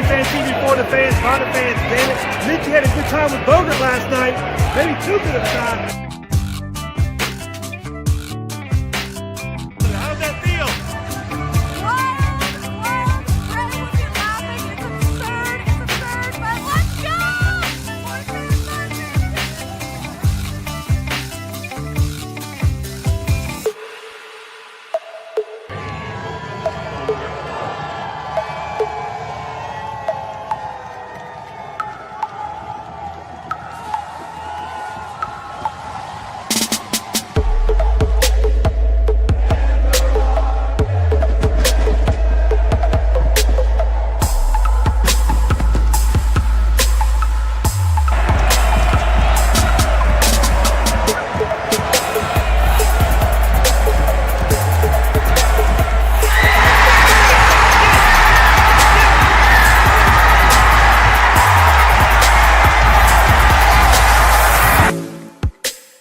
Fan TV for the fans, by the fans, damn it. Mitchie had a good time with Bogert last night. Maybe too good of a time. How's that feel? Brett would be laughing. It's absurd, but let's go!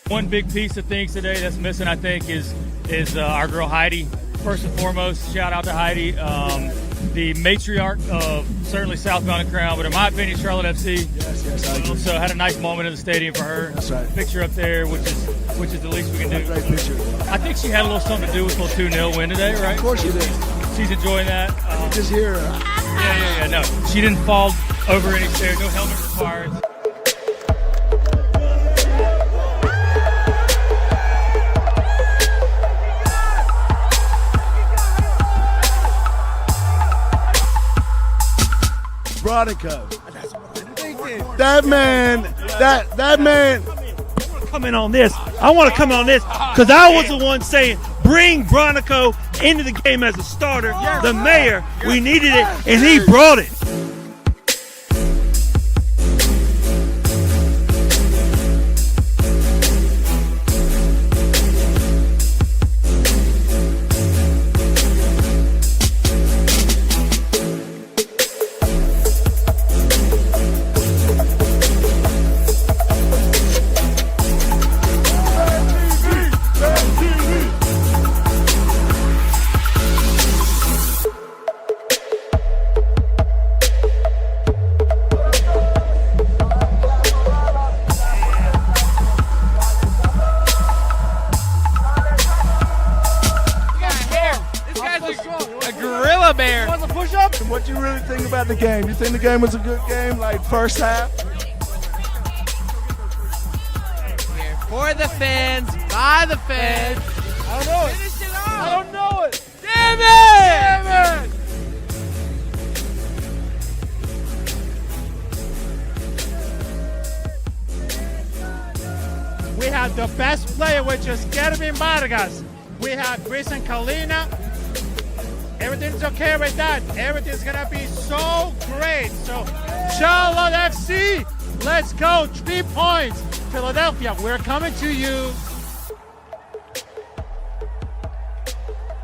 One big piece of things today that's missing, I think, is our girl Heidi. First and foremost, shout out to Heidi, the matriarch of certainly Southbound and Crown, but in my opinion, Charlotte FC. Yes, I agree. So had a nice moment in the stadium for her. That's right. Picture up there, which is the least we can do. Great picture. I think she had a little something to do with the 2-0 win today, right? Of course you did. She's enjoying that. Just here. Yeah. No, she didn't fall over any stairs. No helmet required. Bronico. That man. Come in on this. I want to come on this because I was the one saying bring Bronico into the game as a starter. The mayor, we needed it, and he brought it. Bear. Want a push-up? What you really think about the game? You think the game was a good game, like first half? Here for the fans, by the fans. I don't know it. Finish it off. I don't know it. Damn it! Damn it! We have the best player, which is Kervin Vargas. We have Grayson Kalina. Everything's okay with that. Everything's gonna be so great. So, Charlotte FC, let's go. 3 points. Philadelphia, we're coming to you.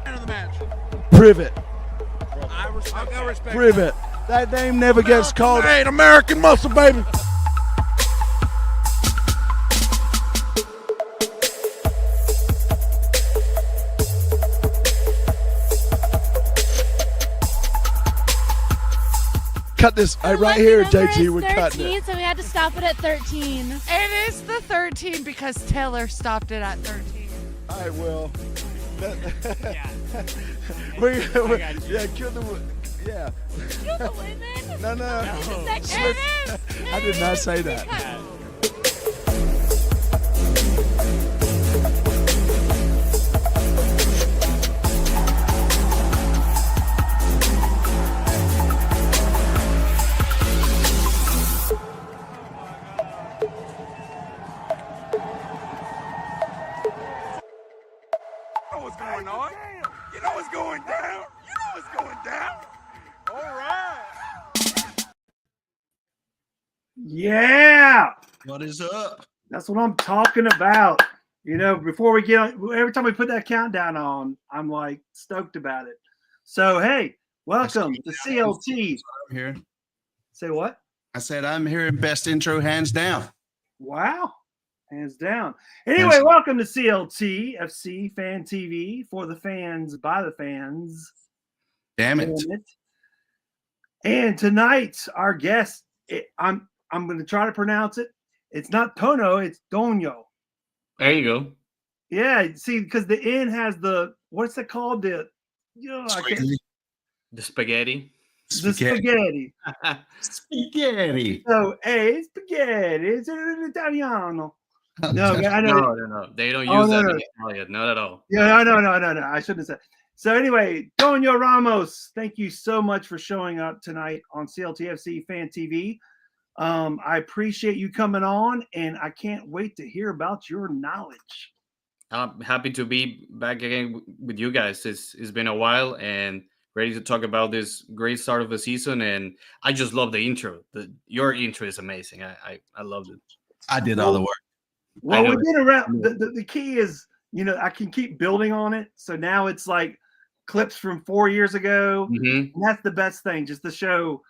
End of the match. Privet. I respect Privet. That name never gets called. Hey, American muscle, baby. Cut this right here, JT. We're cutting it. So we had to stop it at 13. It is the 13 because Taylor stopped it at 13. All right, well. Yeah. Yeah, kill the. Yeah. Kill the women? No. It is. I did not say that. What's going on? You know what's going down? You know what's going down? All right. Yeah. What is up? That's what I'm talking about. You know, before we get on, every time we put that countdown on, I'm like stoked about it. So, hey, welcome to CLT. I'm here. Say what? I said I'm here in best intro, hands down. Wow. Hands down. Anyway, welcome to CLTFC Fan TV for the fans, by the fans. Damn it. And tonight's our guest, I'm going to try to pronounce it. It's not Tono, it's Donio. There you go. Yeah, see, because the N has the what's it called? I can't. The spaghetti. The spaghetti. Spaghetti. So, hey, spaghetti. It's an Italiano. No, I know. No. They don't use that in Italian. Not at all. Yeah, no. I shouldn't have said. So anyway, Donio Ramos, thank you so much for showing up tonight on CLTFC Fan TV. I appreciate you coming on, and I can't wait to hear about your knowledge. I'm happy to be back again with you guys. It's been a while, and ready to talk about this great start of the season. And I just love the intro. Your intro is amazing. I loved it. I did all the work. Well, we've been around. The key is, I can keep building on it. So now it's like clips from 4 years ago. Mm-hmm. And that's the best thing, just to show,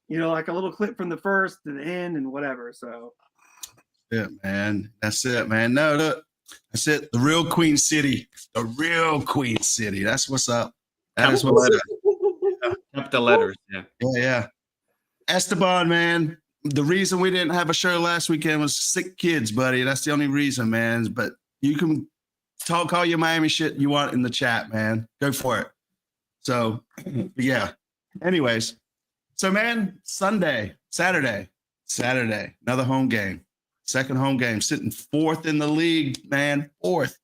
like a little clip from the first and the end and whatever. So, yeah, man. That's it, man. No, look, that's it. The real Queen City. The real Queen City. That's what's up. That is what's up. Capital letters. Yeah. Yeah. Esteban, man. The reason we didn't have a show last weekend was sick kids, buddy. That's the only reason, man. But you can talk all your Miami shit you want in the chat, man. Go for it. So, yeah. Anyways, so, man, Saturday, another home game. Second home game, sitting fourth in the league, man. Fourth.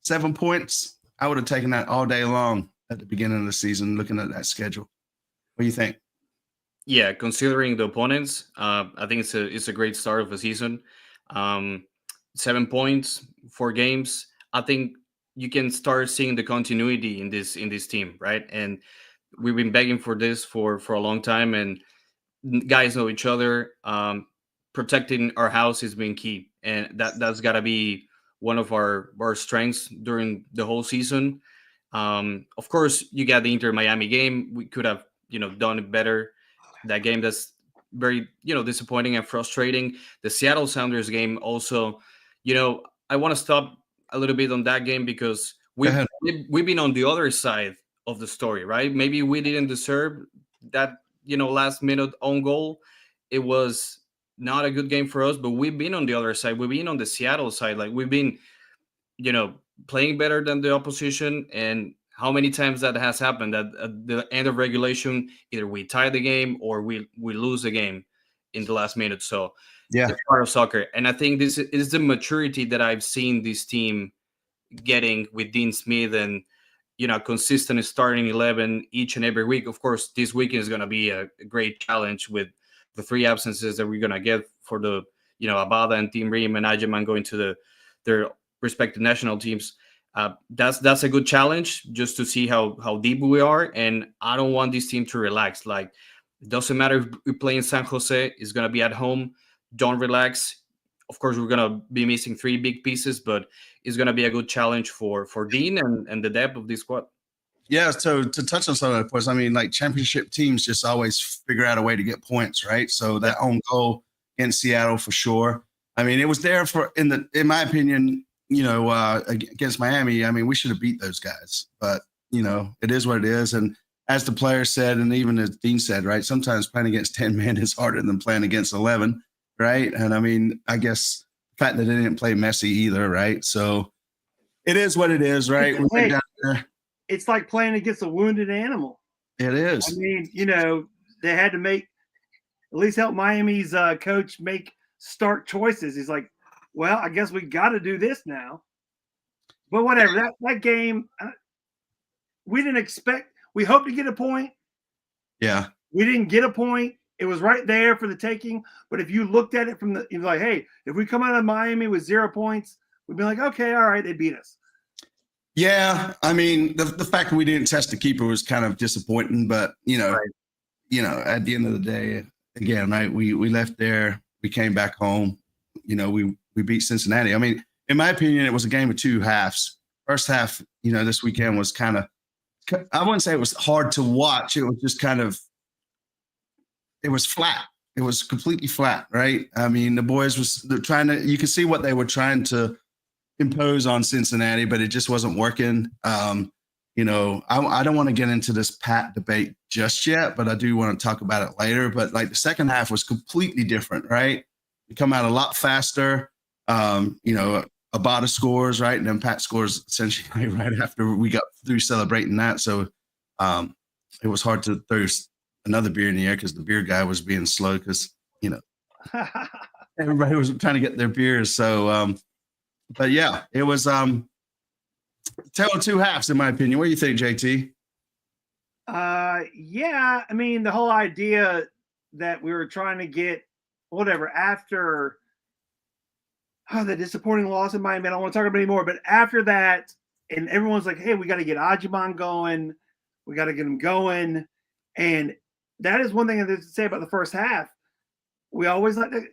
7 points. I would have taken that all day long at the beginning of the season, looking at that schedule. What do you think? Yeah, considering the opponents, I think it's a great start of the season. 7 points, 4 games. I think you can start seeing the continuity in this team, right? And we've been begging for this for a long time, and guys know each other. Protecting our house has been key, and that's got to be one of our strengths during the whole season. Of course, you got the Inter Miami game. We could have done it better. That game that's very disappointing and frustrating. The Seattle Sounders game also. I want to stop a little bit on that game because we've been on the other side of the story, right? Maybe we didn't deserve that last minute own goal. It was not a good game for us, but we've been on the other side. We've been on the Seattle side. Like, we've been playing better than the opposition. And how many times that has happened that at the end of regulation, either we tie the game or we lose the game in the last minute. So yeah, it's part of soccer. And I think this is the maturity that I've seen this team getting with Dean Smith and, consistent starting 11 each and every week. Of course, this weekend is going to be a great challenge with the 3 absences that we're going to get for the, Abada and Team Ream and Ajeman going to their respective national teams. That's a good challenge just to see how deep we are. And I don't want this team to relax. Like, it doesn't matter if we play in San Jose, it's going to be at home. Don't relax. Of course, we're going to be missing 3 big pieces, but it's going to be a good challenge for Dean and the depth of this squad. Yeah, so to touch on some of that, I mean, like, championship teams just always figure out a way to get points, right? So that own goal in Seattle for sure. I mean, it was there in my opinion, against Miami. I mean, we should have beat those guys, but it is what it is. And as the players said, and even as Dean said, right, sometimes playing against 10 men is harder than playing against 11, right? And I mean, I guess the fact that they didn't play Messi either, right? So it is what it is, right? Hey, it's like playing against a wounded animal. It is. I mean, they had to at least help Miami's coach make start choices. He's like, well, I guess we got to do this now. But whatever, that game, we didn't expect. We hoped to get a point. Yeah. We didn't get a point. It was right there for the taking. But if you looked at it you're like, hey, if we come out of Miami with 0 points, we'd be like, okay, all right, they beat us. Yeah, I mean, the fact that we didn't test the keeper was kind of disappointing, but at the end of the day, again, right, we left there, we came back home, we beat Cincinnati. I mean, in my opinion, it was a game of 2 halves. First half, this weekend was kind of, I wouldn't say it was hard to watch. It was just it was flat. It was completely flat, right? I mean, the boys you could see what they were trying to impose on Cincinnati, but it just wasn't working. I don't want to get into this Pat debate just yet, but I do want to talk about it later. But like the second half was completely different, right? We come out a lot faster. Abada scores, right? And then Pat scores essentially right after we got through celebrating that. So it was hard to throw another beer in the air because the beer guy was being slow because, everybody was trying to get their beers. So, but yeah, it was tale of two halves, in my opinion. What do you think, JT? Yeah, I mean, the whole idea that we were trying to get whatever after the disappointing loss in Miami, I don't want to talk about it anymore, but after that, and everyone's like, hey, we got to get Ajiman going. We got to get him going. And that is one thing to say about the first half. We always like to,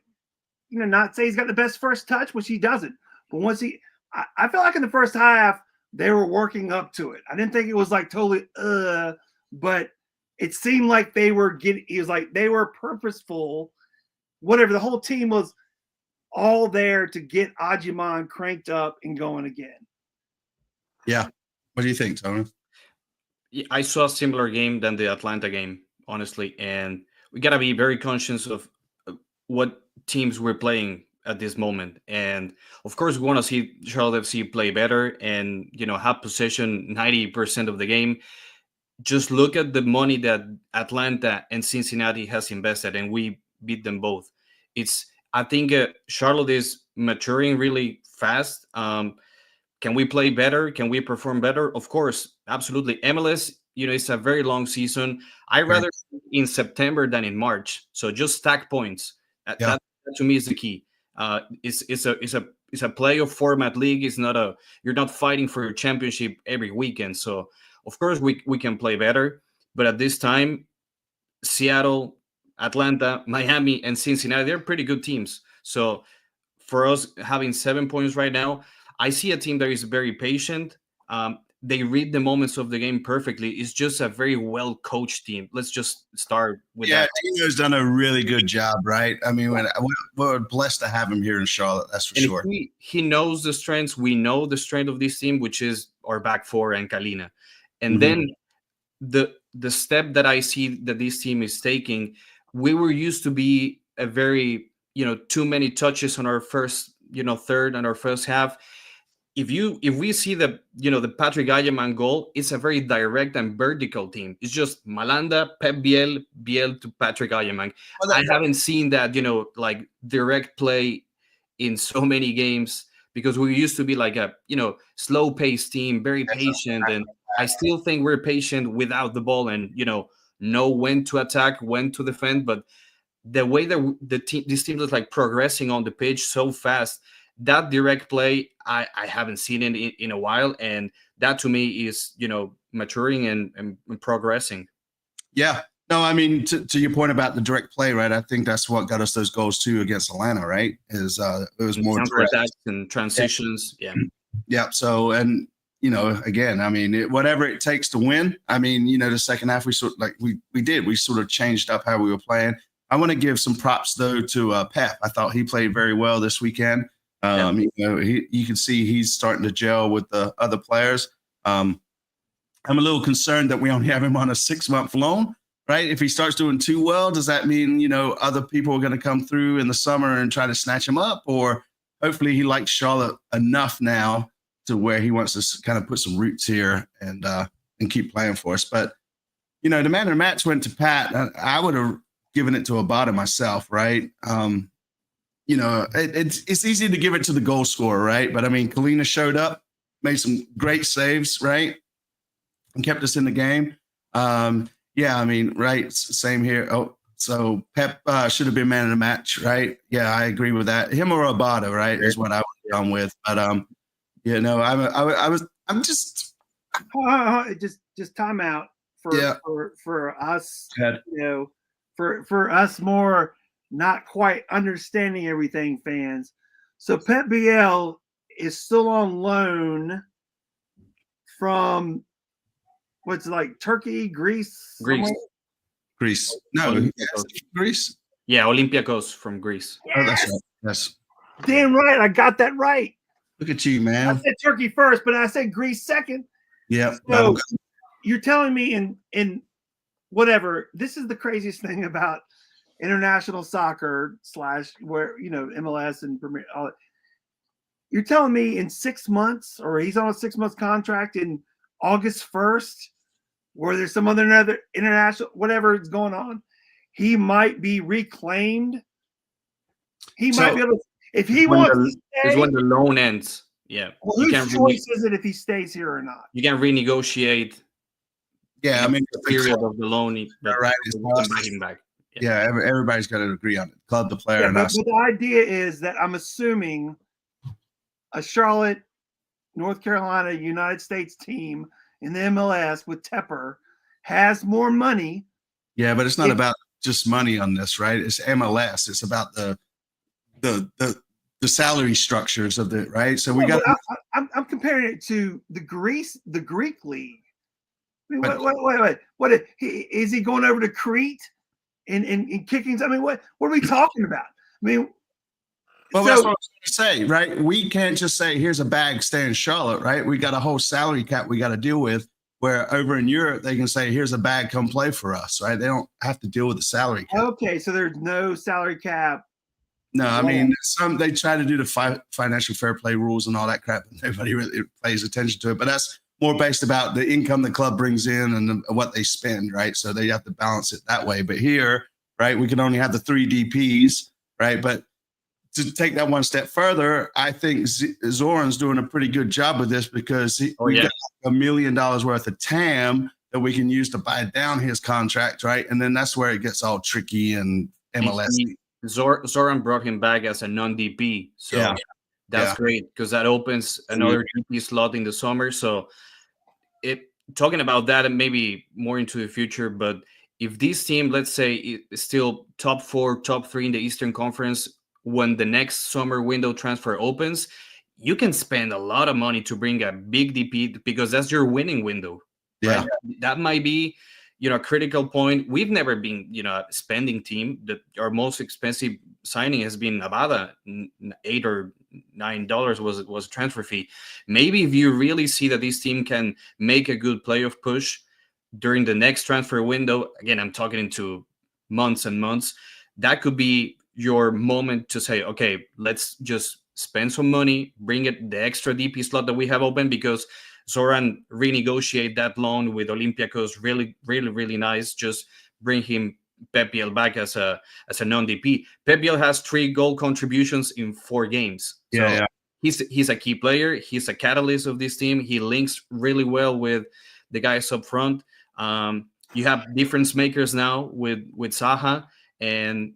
not say he's got the best first touch, which he doesn't. But once I feel like in the first half, they were working up to it. I didn't think it was like totally, but it seemed like they were they were purposeful. Whatever, the whole team was all there to get Ajiman cranked up and going again. Yeah. What do you think, Tony? I saw a similar game than the Atlanta game, honestly, and we got to be very conscious of what teams we're playing at this moment. And of course, we want to see Charlotte FC play better and, have possession 90% of the game. Just look at the money that Atlanta and Cincinnati has invested, and we beat them both. I think Charlotte is maturing really fast. Can we play better? Can we perform better? Of course, absolutely. MLS, it's a very long season. I rather in September than in March. So just stack points. That to me is the key. It's a playoff format league. You're not fighting for your championship every weekend. So of course we can play better. But at this time, Seattle, Atlanta, Miami, and Cincinnati, they're pretty good teams. So for us having 7 points right now, I see a team that is very patient. They read the moments of the game perfectly. It's just a very well-coached team. Let's just start with that. Yeah, Tino's done a really good job, right? I mean, we're blessed to have him here in Charlotte, that's for sure. He knows the strengths. We know the strength of this team, which is our back four and Kalina. And then the step that I see that this team is taking, we were used to be a very, too many touches on our first, third and our first half. If we see the Patrick Ayeman goal, it's a very direct and vertical team. It's just Malanda, Pep Biel to Patrick Ayeman. I haven't seen that, like direct play in so many games because we used to be like a, slow paced team, very patient. And I still think we're patient without the ball and, know when to attack, when to defend. But the way that this team is like progressing on the pitch so fast, that direct play, I haven't seen it in a while. And that to me is, maturing and progressing. Yeah. No, I mean, to your point about the direct play, right? I think that's what got us those goals too against Atlanta, right? It was more attacks and transitions. Yeah. Yeah. So, and, again, I mean, whatever it takes to win. I mean, the second half, we sort of changed up how we were playing. I want to give some props though to Pep. I thought he played very well this weekend. You can see he's starting to gel with the other players. I'm a little concerned that we only have him on a 6-month loan, right? If he starts doing too well, does that mean, other people are going to come through in the summer and try to snatch him up? Or hopefully he likes Charlotte enough now to where he wants to kind of put some roots here and keep playing for us. But, the man of the match went to Pat. I would have given it to Abada myself, right? It's easy to give it to the goal scorer, right? But I mean, Kalina showed up, made some great saves, right? And kept us in the game. Yeah, I mean, right, same here. Oh, so Pep should have been man of the match, right? Yeah, I agree with that. Him or Abada, right, is what I would have gone with. But I'm just just time out for us, for us more not quite understanding everything fans. So Pep Biel is still on loan from what's like Turkey, Greece? Greece. No, Greece. Yeah, Olympiacos from Greece. Yes. Oh, that's right. Yes. Damn right. I got that right. Look at you, man. I said Turkey first, but I said Greece second. Yep. So you're telling me in whatever, this is the craziest thing about international soccer / where MLS and Premier. All you're telling me in 6 months, or he's on a 6 month contract in August 1st, where there's some another international whatever is going on, he might be reclaimed. He might be able to, if he wants to is stay. when the loan ends. Yeah, Well, whose choice is it if he stays here or not? You can renegotiate. Yeah, I mean, the period of the loan, but right, you can buy him back. Yeah, everybody's got to agree on it. Club, the player, Yeah, and but us. the idea is that I'm assuming a Charlotte, North Carolina, United States team in the MLS with Tepper has more money. Yeah, but it's not about just money on this, right? It's MLS. It's about the salary structures of the right. So we got. I'm comparing it to the Greek league. I mean, what is he going over to Crete and kicking? I mean, what are we talking about? I mean, well, that's what I was going to say, right? We can't just say, here's a bag, stay in Charlotte, right? We got a whole salary cap we got to deal with, where over in Europe, they can say, here's a bag, come play for us, right? They don't have to deal with the salary cap. Okay, so there's no salary cap. No, I mean, they try to do the financial fair play rules and all that crap, and nobody really pays attention to it. But that's more based about the income the club brings in and what they spend, right? So they have to balance it that way. But here, right, we can only have the 3 DPs, right? But to take that one step further, I think Zoran's doing a pretty good job with this because we've got $1 million worth of TAM that we can use to buy down his contract, right? And then that's where it gets all tricky and MLS. Zoran brought him back as a non-DP, so that's great because that opens another DP slot in the summer. So, talking about that and maybe more into the future, but if this team, let's say, is still top 4, top 3 in the Eastern Conference when the next summer window transfer opens, you can spend a lot of money to bring a big DP because that's your winning window. Yeah, right? That might be. A critical point. We've never been, a spending team. Our most expensive signing has been Abada, $8 or $9 was a transfer fee. Maybe if you really see that this team can make a good playoff push during the next transfer window, again, I'm talking into months and months, that could be your moment to say, okay, let's just spend some money, bring it the extra DP slot that we have open because Zoran renegotiate that loan with Olympiacos. Really, really, really nice. Just bring him Pep Biel back as a non-DP. Pep Biel has 3 goal contributions in 4 games. He's a key player. He's a catalyst of this team. He links really well with the guys up front. You have difference makers now with Saha, and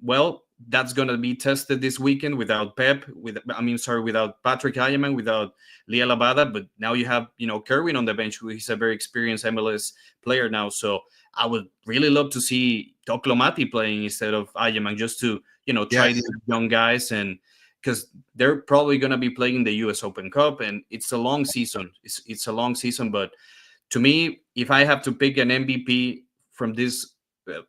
that's going to be tested this weekend without Pep, without Patrick Ayaman, without Liel Abada. But now you have, Kerwin on the bench, who is a very experienced MLS player now. So I would really love to see Toklomati playing instead of Ayaman just to, try these young guys. And because they're probably going to be playing in the US Open Cup and it's a long season. It's a long season. But to me, if I have to pick an MVP from this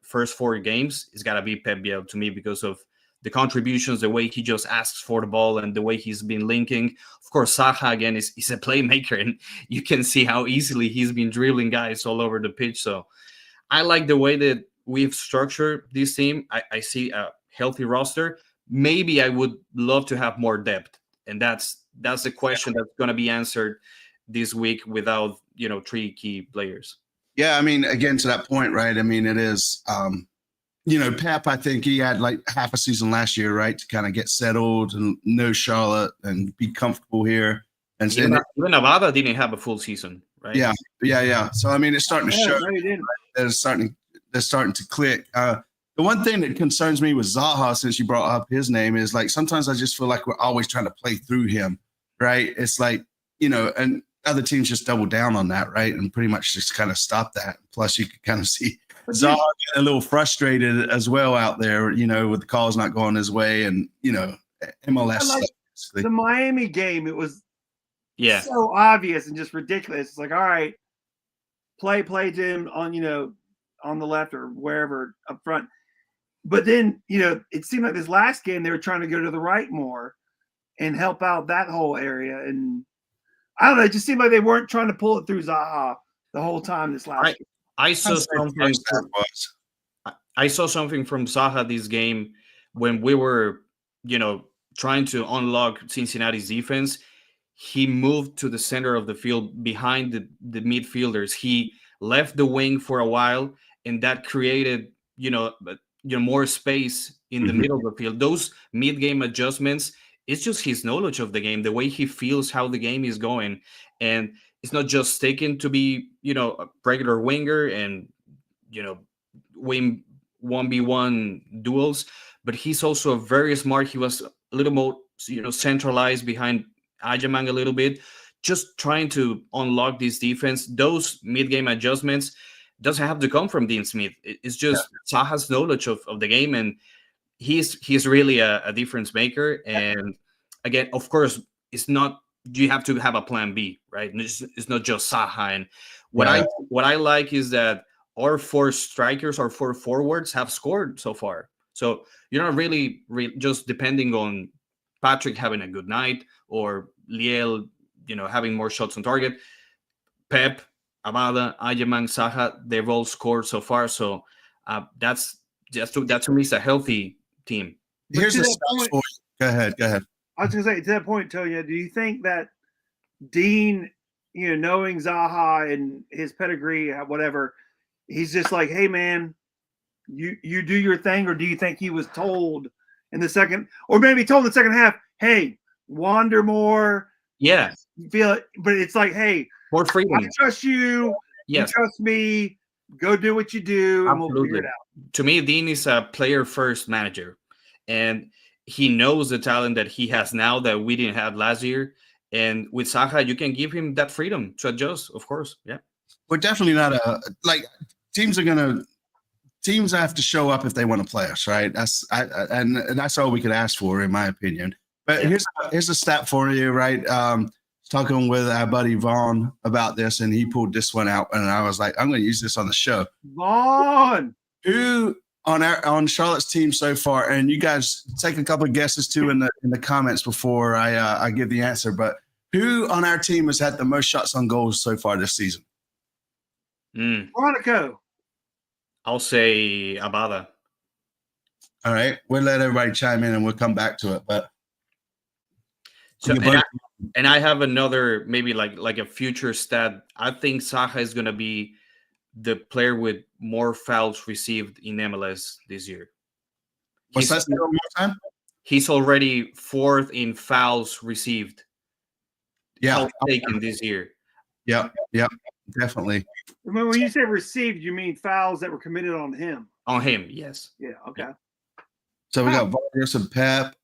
first 4 games, it's got to be Pep Biel to me because of the contributions, the way he just asks for the ball and the way he's been linking. Of course, Saha, again, is a playmaker, and you can see how easily he's been dribbling guys all over the pitch. So I like the way that we've structured this team. I see a healthy roster. Maybe I would love to have more depth, and that's the question that's going to be answered this week without, 3 key players. Yeah, I mean, again, to that point, right? I mean, it is, Pep, I think he had like half a season last year, right, to kind of get settled and know Charlotte and be comfortable here. And even Abada didn't have a full season, right? Yeah. So, I mean, it's starting to show. Right? They're starting to click. The one thing that concerns me with Zaha, since you brought up his name, is like sometimes I just feel like we're always trying to play through him, right? It's like, and other teams just double down on that, right? And pretty much just kind of stop that. Plus, you can kind of see Zaha getting a little frustrated as well out there, with the calls not going his way and, MLS stuff. The Miami game, it was so obvious and just ridiculous. It's like, all right, play Jim on, on the left or wherever up front. But then, it seemed like this last game, they were trying to go to the right more and help out that whole area. And I don't know. It just seemed like they weren't trying to pull it through Zaha the whole time this last year. I saw That's what the something. first half was. I saw something from Zaha this game when we were, trying to unlock Cincinnati's defense. He moved to the center of the field behind the midfielders. He left the wing for a while, and that created, more space in the middle of the field. Those mid-game adjustments, it's just his knowledge of the game, the way he feels how the game is going. And it's not just taken to be, a regular winger and, win 1v1 duels, but he's also very smart. He was a little more, centralized behind Ajamang a little bit, just trying to unlock this defense. Those mid-game adjustments doesn't have to come from Dean Smith. It's just Zaha's knowledge of the game, and he's really a difference maker. And again, of course, it's not, you have to have a plan B, right? It's not just Zaha. And what I like is that our 4 strikers, our 4 forwards have scored so far. So you're not really just depending on Patrick having a good night or Liel, having more shots on target. Pep, Abada, Ajamang, Zaha, they've all scored so far. So that to me is a healthy team. Here's a stat for you. Go ahead. I was going to say, to that point, Tonya, do you think that Dean, knowing Zaha and his pedigree, whatever, he's just like, hey, man, you do your thing? Or do you think he was told in the second, or maybe told in the second half, hey, wander more? Yeah. Feel it, but it's like, hey, more freedom. I trust you. Yes. You trust me. Go do what you do, and we'll figure it out. To me, Dean is a player-first manager, and he knows the talent that he has now that we didn't have last year. And with Zaha, you can give him that freedom to adjust, of course. Yeah. We're definitely not teams have to show up if they want to play us, right? And that's all we could ask for, in my opinion. But here's a stat for you, right? Talking with our buddy Vaughn about this, and he pulled this one out, and I was like, I'm going to use this on the show. Vaughn, who on Charlotte's team so far, and you guys take a couple of guesses too in the comments before I give the answer. But who on our team has had the most shots on goals so far this season? Monaco. I'll say Abada. All right, we'll let everybody chime in, and we'll come back to it. But so, and I have another, maybe like a future stat. I think Zaha is going to be the player with more fouls received in MLS this year. What's that? One more time? He's already 4th in fouls received. Yeah, taken this year. Yep, definitely. When you say received, you mean fouls that were committed on him? On him, yes. Yeah. Okay. So we got Vargas and Pep.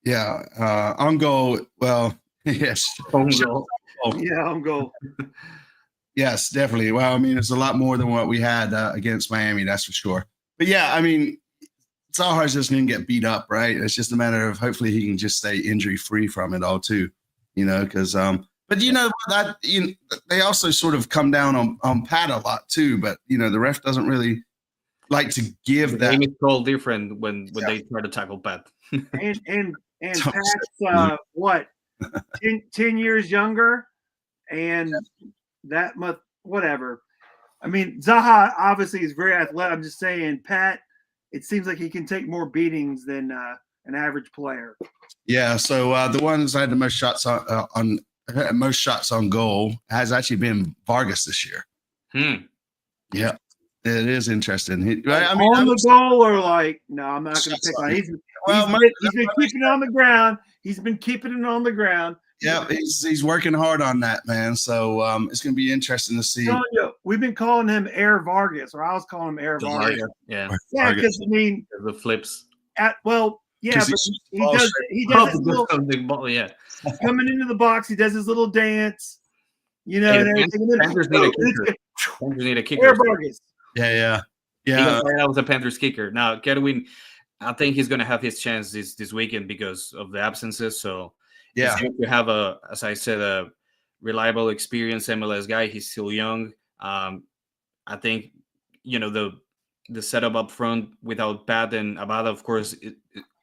Yeah, on goal. Well, yes. On goal. Yeah, on goal. Yes, definitely. Well, I mean, it's a lot more than what we had against Miami, that's for sure. But yeah, I mean, Zaha's just going to get beat up, right? It's just a matter of hopefully he can just stay injury free from it all too, because but that they also sort of come down on Pat a lot too. But the ref doesn't really like to give that. It's all different when they try to tackle Pat. and Pat's what 10 years younger, and that much whatever. I mean, Zaha obviously is very athletic. I'm just saying, Pat, it seems like he can take more beatings than an average player. Yeah. So the ones I had the most shots on goal has actually been Vargas this year. Yeah, it is interesting. On the goal, or no, I'm not going to pick on. He's been keeping it on the ground. He's been keeping it on the ground. Yeah, he's working hard on that, man. So it's going to be interesting to see. We've been calling him Air Vargas, or I was calling him Air Vargas. Yeah, because I mean the flips. But he does his little, coming into the box. He does his little dance, and everything. Panthers need a kicker. Air Vargas. Yeah. That was a Panthers kicker. Now, Kedwin, I think he's going to have his chance this weekend because of the absences. So he's going to have as I said, a reliable, experienced MLS guy. He's still young. I think the setup up front without Pat and Abada, of course,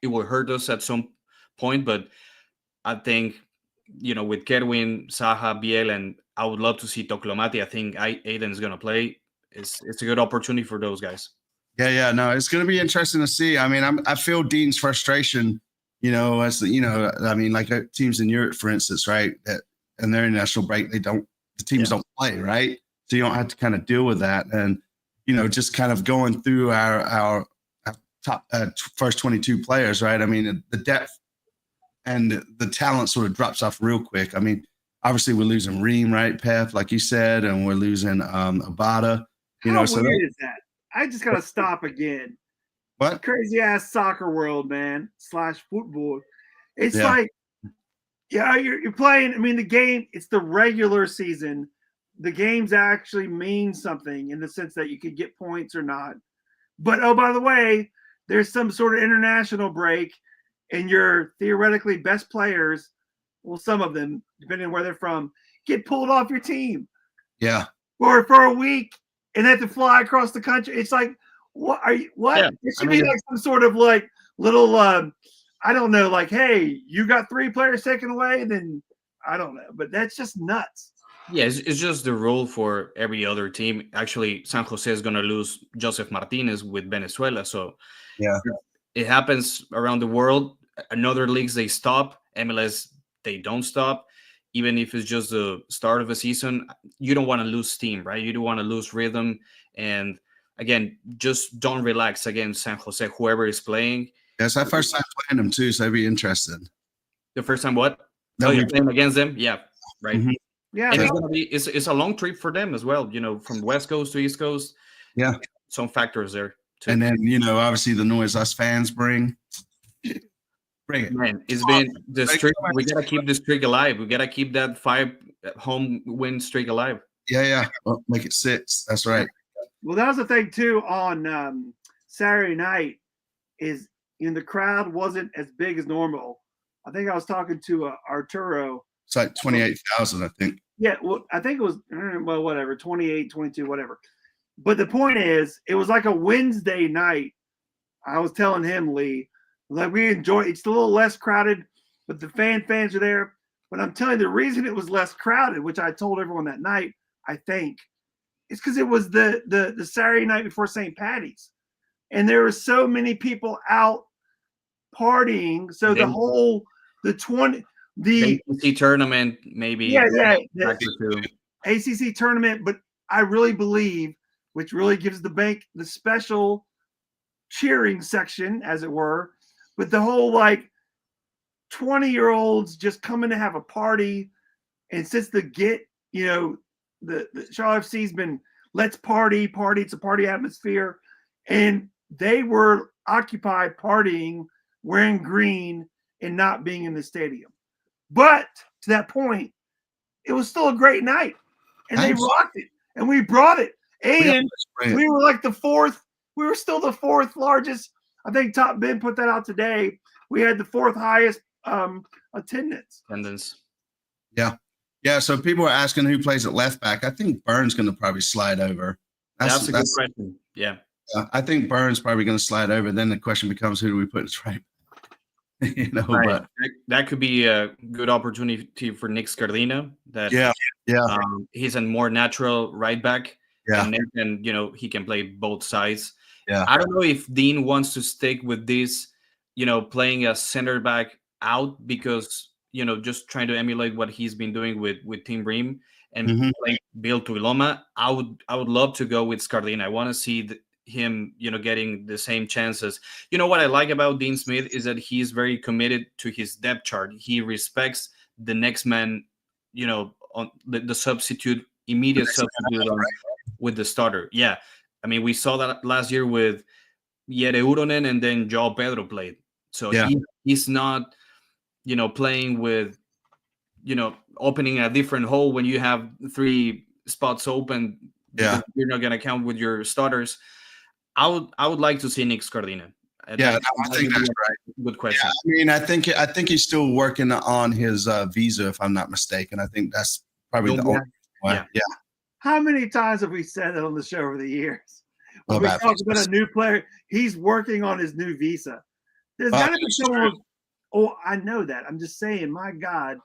it will hurt us at some point. But I think with Kerwin, Saha, Biel, and I would love to see Toklomati. I think Aiden's going to play. It's a good opportunity for those guys. Yeah. No, it's going to be interesting to see. I mean, I feel Dean's frustration, as I mean, like teams in Europe, for instance, right? That in their international break, the teams don't play, right? So you don't have to kind of deal with that. And, just kind of going through our top first 22 players, right? I mean, the depth and the talent sort of drops off real quick. I mean, obviously we're losing Reem, right, Pep, like you said, and we're losing Abada. How weird is that? I just gotta stop again. What? Crazy ass soccer world, man. / football. It's like, you're playing. I mean, the game. It's the regular season. The games actually mean something in the sense that you could get points or not. But by the way, there's some sort of international break, and your theoretically best players, well, some of them, depending on where they're from, get pulled off your team. Yeah. Or for a week and have to fly across the country. It's like, what are you? What? Yeah, It should be like some sort of like little, I don't know, like, hey, you got 3 players taken away, and then I don't know, but that's just nuts. Yeah, it's just the rule for every other team. Actually, San Jose is going to lose Joseph Martinez with Venezuela. So it happens around the world. In other leagues, they stop. MLS, they don't stop. Even if it's just the start of a season, you don't want to lose steam, right? You don't want to lose rhythm. And again, just don't relax against San Jose, whoever is playing. That's our first time playing them too, so I'd be interested. The first time what? You're playing against them? Yeah, right. Mm-hmm. Yeah, and it's a long trip for them as well, from West Coast to East Coast. Yeah. Some factors there too. And then, obviously the noise us fans bring it. Man, it's been the streak. We got to keep the streak alive. We got to keep that 5 home win streak alive. Yeah. Well, make it 6. That's right. Well, that was the thing too on Saturday night is the crowd wasn't as big as normal. I think I was talking to Arturo. It's like 28,000, I think. Yeah, well, I think it was, whatever, 28, 22, whatever. But the point is, it was like a Wednesday night. I was telling him, Lee, like we enjoy it's a little less crowded, but the fans are there. But I'm telling you, the reason it was less crowded, which I told everyone that night, I think, is because it was the Saturday night before St. Patty's. And there were so many people out partying. So the ACC tournament, maybe. The ACC tournament, but I really believe, which really gives the bank the special cheering section, as it were, but the whole 20-year-olds just coming to have a party. And since the Charlotte FC's been let's party, it's a party atmosphere, and they were occupied partying, wearing green, and not being in the stadium. But to that point, it was still a great night, and they rocked it, and we brought it. And we were like the 4th. We were still the 4th largest. I think Top Ben put that out today. We had the 4th highest attendance. Yeah. So people are asking who plays at left back. I think Burns going to probably slide over. That's a good question. Yeah. I think Burns probably going to slide over. Then the question becomes, who do we put as right? Right. But that could be a good opportunity for Nick Scardina. He's a more natural right back. Yeah. And then, he can play both sides. Yeah. I don't know if Dean wants to stick with this, playing a center back out because, just trying to emulate what he's been doing with Team Ream and playing Bill Tuiloma. I would love to go with Scardina. I want to see him, getting the same chances. What I like about Dean Smith is that he's very committed to his depth chart. He respects the next man, on the substitute, immediate substitute with the starter. Yeah. I mean, we saw that last year with Jere Uronen, and then Joao Pedro played. So he's not, playing with, opening a different hole when you have 3 spots open. Yeah. You're not going to count with your starters. I would like to see Nick Scardina. I think that's right. Good question. Yeah, I mean, I think he's still working on his visa, if I'm not mistaken. I think that's probably the only one. Yeah. How many times have we said it on the show over the years? Well, we talked about a new player. He's working on his new visa. There's got to be someone. Oh, I know that. I'm just saying, my God,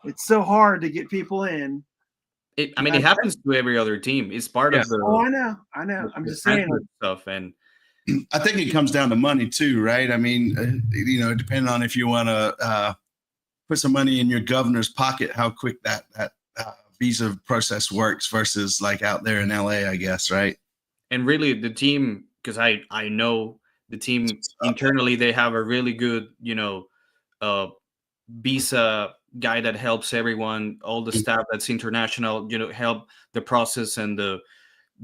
It's so hard to get people in. It happens to every other team. It's part Yeah. of the, Oh, I know. I'm the just saying. transfer stuff. And I think it comes down to money too, right? I mean, depending on if you want to put some money in your governor's pocket, how quick that visa process works versus like out there in LA, I guess, right? and really the team, because I know the team internally, they have a really good visa guy that helps everyone, all the staff that's international, help the process and the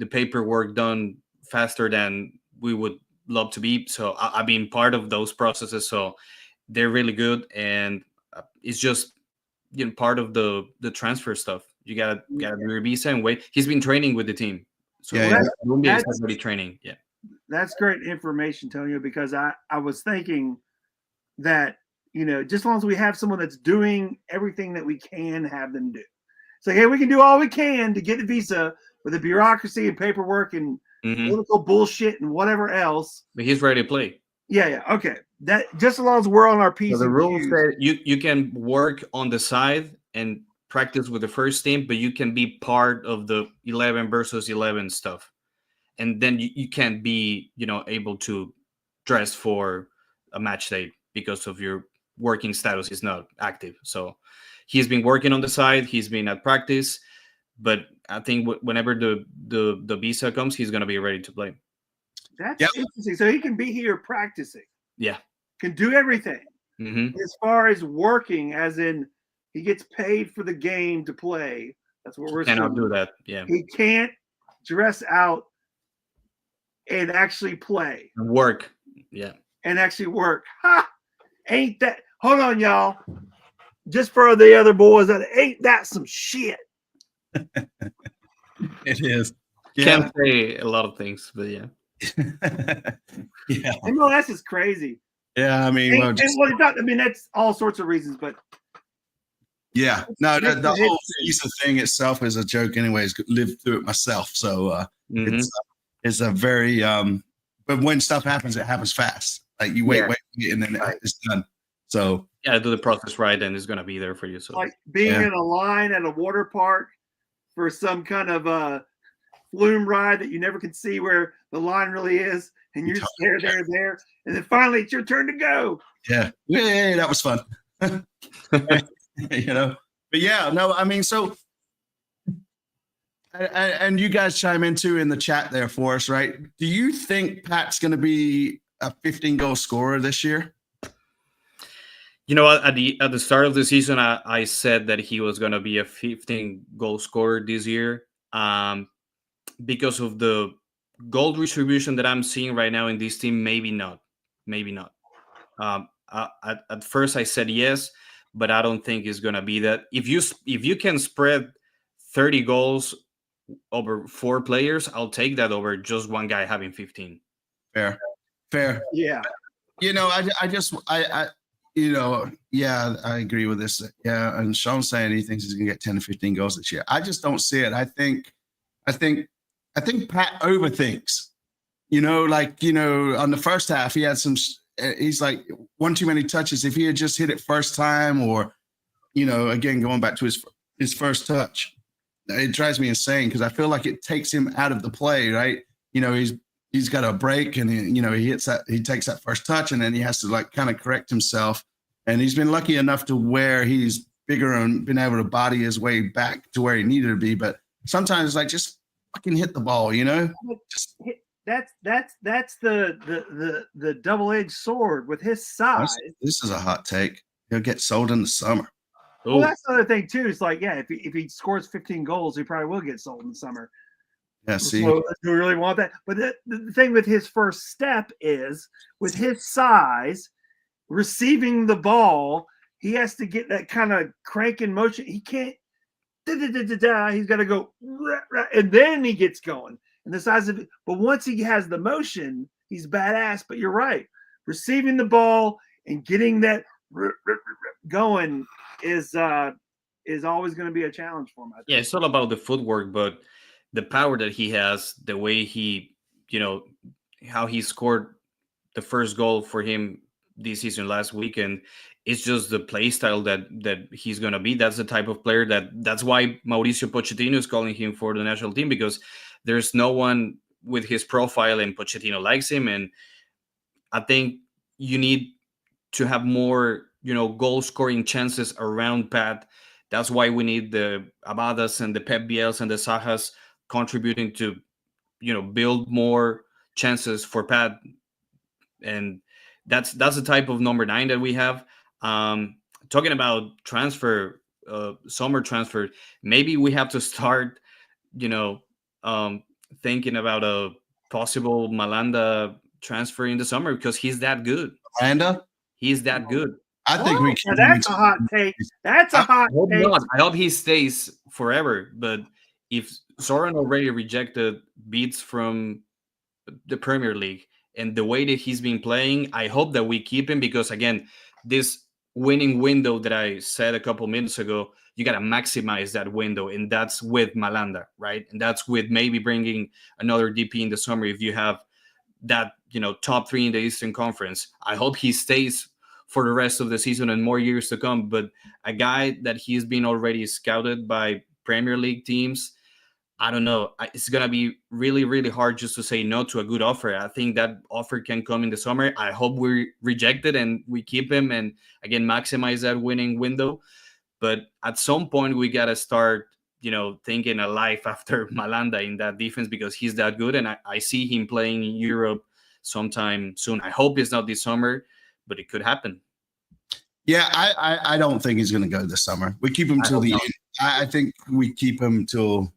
paperwork done faster than we would love to be. So I've been part of those processes, so they're really good. And it's just part of the transfer stuff. You gotta do your visa and wait. He's been training with the team, so Colombia is already training. Yeah, that's great information, Tonio, because I was thinking that just as long as we have someone that's doing everything that we can have them do. So hey, we can do all we can to get the visa with the bureaucracy and paperwork and political bullshit and whatever else. but he's ready to play. Yeah, okay. That just as long as we're on our P's. So the rules that you can work on the side and practice with the first team, but you can be part of the 11 versus 11 stuff, and then you can't be able to dress for a match day because of your working status is not active. So he's been working on the side, he's been at practice, but I think whenever the visa comes, he's going to be ready to play. That's interesting. So he can be here practicing. Yeah, can do everything. Mm-hmm. As far as working, as in he gets paid for the game to play. That's what we're saying. Cannot do that. Yeah, he can't dress out and actually play and work. Yeah, and actually work. Ha! Ain't that? Hold on, y'all. Just for the other boys, that ain't that some shit? It is. Can't say a lot of things, but yeah. Yeah. MLS is crazy. Yeah, I mean, that's all sorts of reasons, but yeah, no, the whole visa thing itself is a joke. Anyways, lived through it myself, so it's a very. But when stuff happens, it happens fast. Like you wait, and then it's done. So do the process right, and it's gonna be there for you. So like being in a line at a water park for some kind of flume ride that you never can see where the line really is, and you're just there, and then finally it's your turn to go. Yeah, that was fun. But yeah, no, I mean, so and you guys chime into in the chat there for us, right? Do you think Pat's going to be a 15-goal scorer this year? At the start of the season, I said that he was going to be a 15-goal scorer this year. Because of the goal distribution that I'm seeing right now in this team, maybe not. At first I said yes, but I don't think it's gonna be that. If you can spread 30 goals over 4 players, I'll take that over just one guy having 15. Fair. Yeah. I agree with this. Yeah, and Sean's saying he thinks he's gonna get 10 to 15 goals this year. I just don't see it. I think Pat overthinks. On the first half, he had some. He's like one too many touches. If he had just hit it first time, or again going back to his first touch, it drives me insane because I feel like it takes him out of the play. Right? He's got a break, and he hits that. He takes that first touch, and then he has to kind of correct himself. And he's been lucky enough to where he's bigger and been able to body his way back to where he needed to be. But sometimes, just fucking hit the ball, That's the double-edged sword with his size. This is a hot take. He'll get sold in the summer. Well, that's the other thing too. It's like, if he scores 15 goals, he probably will get sold in the summer. Yeah, see, so, do we really want that? But the thing with his first step is, with his size, receiving the ball, he has to get that kind of crank in motion. He can't. He's got to go, and then he gets going. And the size of it, but once he has the motion, he's badass. But you're right, receiving the ball and getting that going is always going to be a challenge for him. Yeah, it's all about the footwork, but the power that he has, the way he, how he scored the first goal for him this season last week, and it's just the play style that he's gonna be. That's the type of player that's why Mauricio Pochettino is calling him for the national team, because there's no one with his profile, and Pochettino likes him. And I think you need to have more, goal scoring chances around Pat. That's why we need the Abadas and the Pep Biels and the Sajas contributing to, build more chances for Pat. And that's the type of number 9 that we have. Talking about summer transfer, maybe we have to start, thinking about a possible Malanda transfer in the summer, because he's that good. Miranda, He's that good. I think we Now, can. that's a hot take. That's a hot I hope take. not. I hope he stays forever. But if Soren already rejected bids from the Premier League, and the way that he's been playing, I hope that we keep him, because again, this winning window that I said a couple minutes ago, you got to maximize that window, and that's with Malanda, right? And that's with maybe bringing another DP in the summer if you have that, top 3 in the Eastern Conference. I hope he stays for the rest of the season and more years to come. But a guy that he's been already scouted by Premier League teams, I don't know. It's going to be really, really hard just to say no to a good offer. I think that offer can come in the summer. I hope we reject it and we keep him and, again, maximize that winning window. But at some point, we got to start, thinking a life after Malanda in that defense, because he's that good. And I see him playing in Europe sometime soon. I hope it's not this summer, but it could happen. Yeah, I don't think he's going to go this summer. We keep him till the end. I think we keep him till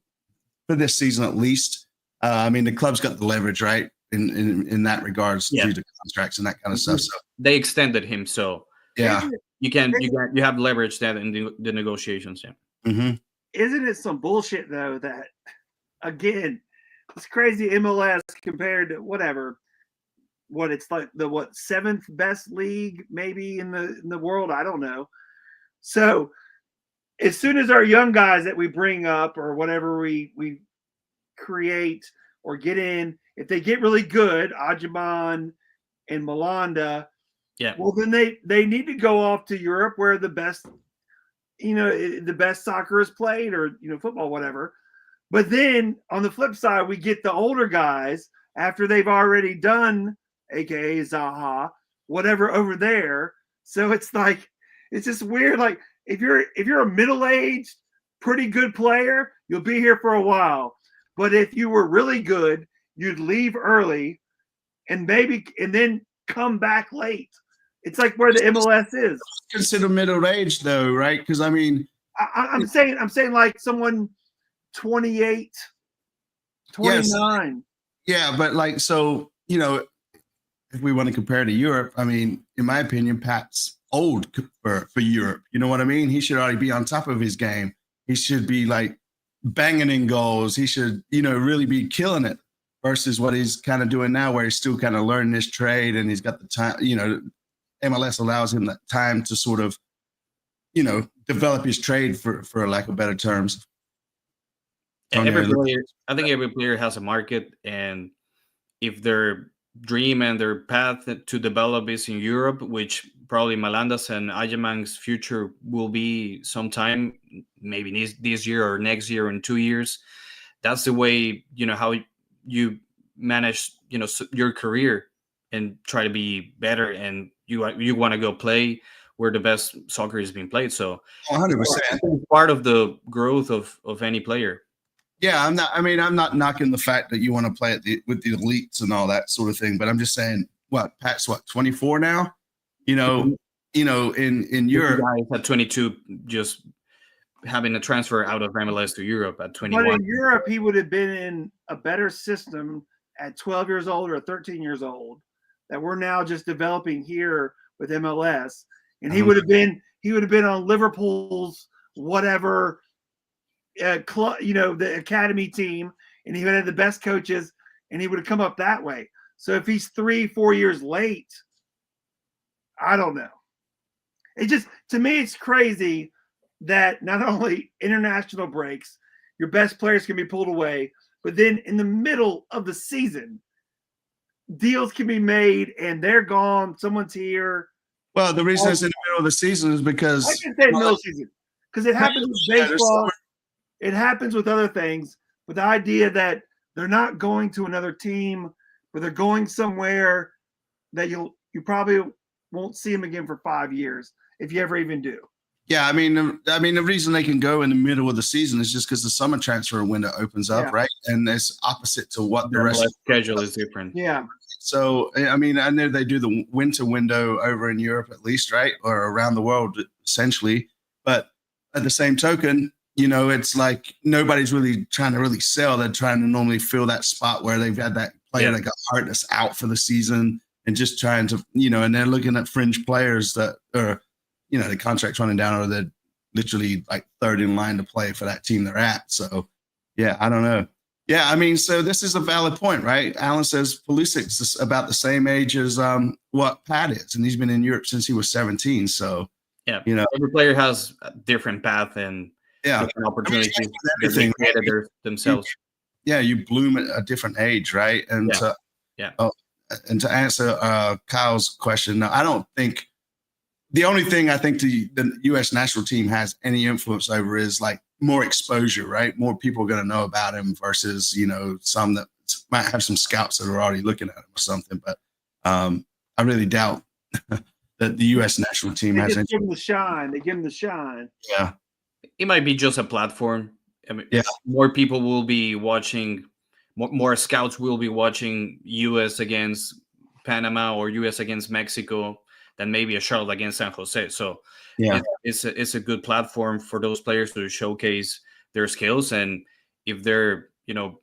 for this season at least. I mean, the club's got the leverage, right, in that regards, due to contracts and that kind of stuff. So they extended him, so yeah, you have leverage that in the negotiations. Yeah. Mm-hmm. Isn't it some bullshit though that, again, it's crazy MLS compared to whatever. What it's like the 7th best league maybe in the world, I don't know. So as soon as our young guys that we bring up or whatever we create or get in, if they get really good, Ajiman and Malanda, well then they need to go off to Europe where the best the best soccer is played, or football, whatever. But then on the flip side, we get the older guys after they've already done, aka Zaha, whatever, over there. So it's like, it's just weird. Like if you're a middle-aged, pretty good player, you'll be here for a while. But if you were really good, you'd leave early and then come back late. It's like where the MLS is. Consider middle-aged though, right? Because I mean, I'm saying like someone 28, 29. Yes. Yeah, but like, so, if we want to compare to Europe, I mean, in my opinion, Pat's old for Europe. You know what I mean? He should already be on top of his game. He should be like banging in goals. He should, really be killing it versus what he's kind of doing now, where he's still kind of learning his trade and he's got the time, MLS allows him that time to sort of, develop his trade for lack of better terms. I think every player has a market, and if their dream and their path to develop is in Europe, which probably Malanda's and Ajamang's future will be sometime, maybe this year or next year or in 2 years, that's the way, how you manage, your career and try to be better, and you want to go play where the best soccer is being played. So 100%. Part of the growth of any player. Yeah, I'm not knocking the fact that you want to play with the elites and all that sort of thing, but I'm just saying, Pat's 24 now? In Europe, guys at 22, just having a transfer out of MLS to Europe at 21. But in Europe, he would have been in a better system at 12 years old or 13 years old that we're now just developing here with MLS, and he would have been on Liverpool's whatever club, the academy team, and he would have the best coaches, and he would have come up that way. So if he's 3-4 years late, I don't know. It just, to me, it's crazy that not only international breaks, your best players can be pulled away, but then in the middle of the season, deals can be made and they're gone. Someone's here. Well, the reason it's in the middle of the season is because I can say middle season because it happens with there's baseball. summer. It happens with other things. But the idea that they're not going to another team, but they're going somewhere that you probably won't see them again for 5 years if you ever even do. Yeah, I mean, the reason they can go in the middle of the season is just because the summer transfer window opens up, Yeah. right? And it's opposite to what the The rest of schedule is different. Yeah. So, I mean, I know they do the winter window over in Europe at least, right? Or around the world, essentially. But at the same token, you know, it's like nobody's really trying to really sell. They're trying to normally fill that spot where they've had that player that got hurt that's out for the season and just trying to, you know, and they're looking at fringe players that are, you know, the contract's running down or they're literally like third in line to play for that team they're at. So, yeah, I don't know. Yeah, I mean, so this is a valid point, right? Alan says Pulisic's about the same age as what Pat is, and he's been in Europe since he was 17. So, Yeah, you know, every player has a different path and different opportunities everything they created themselves. You bloom at a different age, right? And and to answer Kyle's question, no, I don't think the only thing I think the U.S. national team has any influence over is like more exposure, right? More people are going to know about him versus, you know, some that might have some scouts that are already looking at him or something. But I really doubt that the U.S. national team They has just any. give him the shine. They give him the shine. Yeah. It might be just a platform. I mean, more people will be watching, more scouts will be watching U.S. against Panama or U.S. against Mexico than maybe a Charlotte against San Jose. So it's a good platform for those players to showcase their skills. And if they're, you know,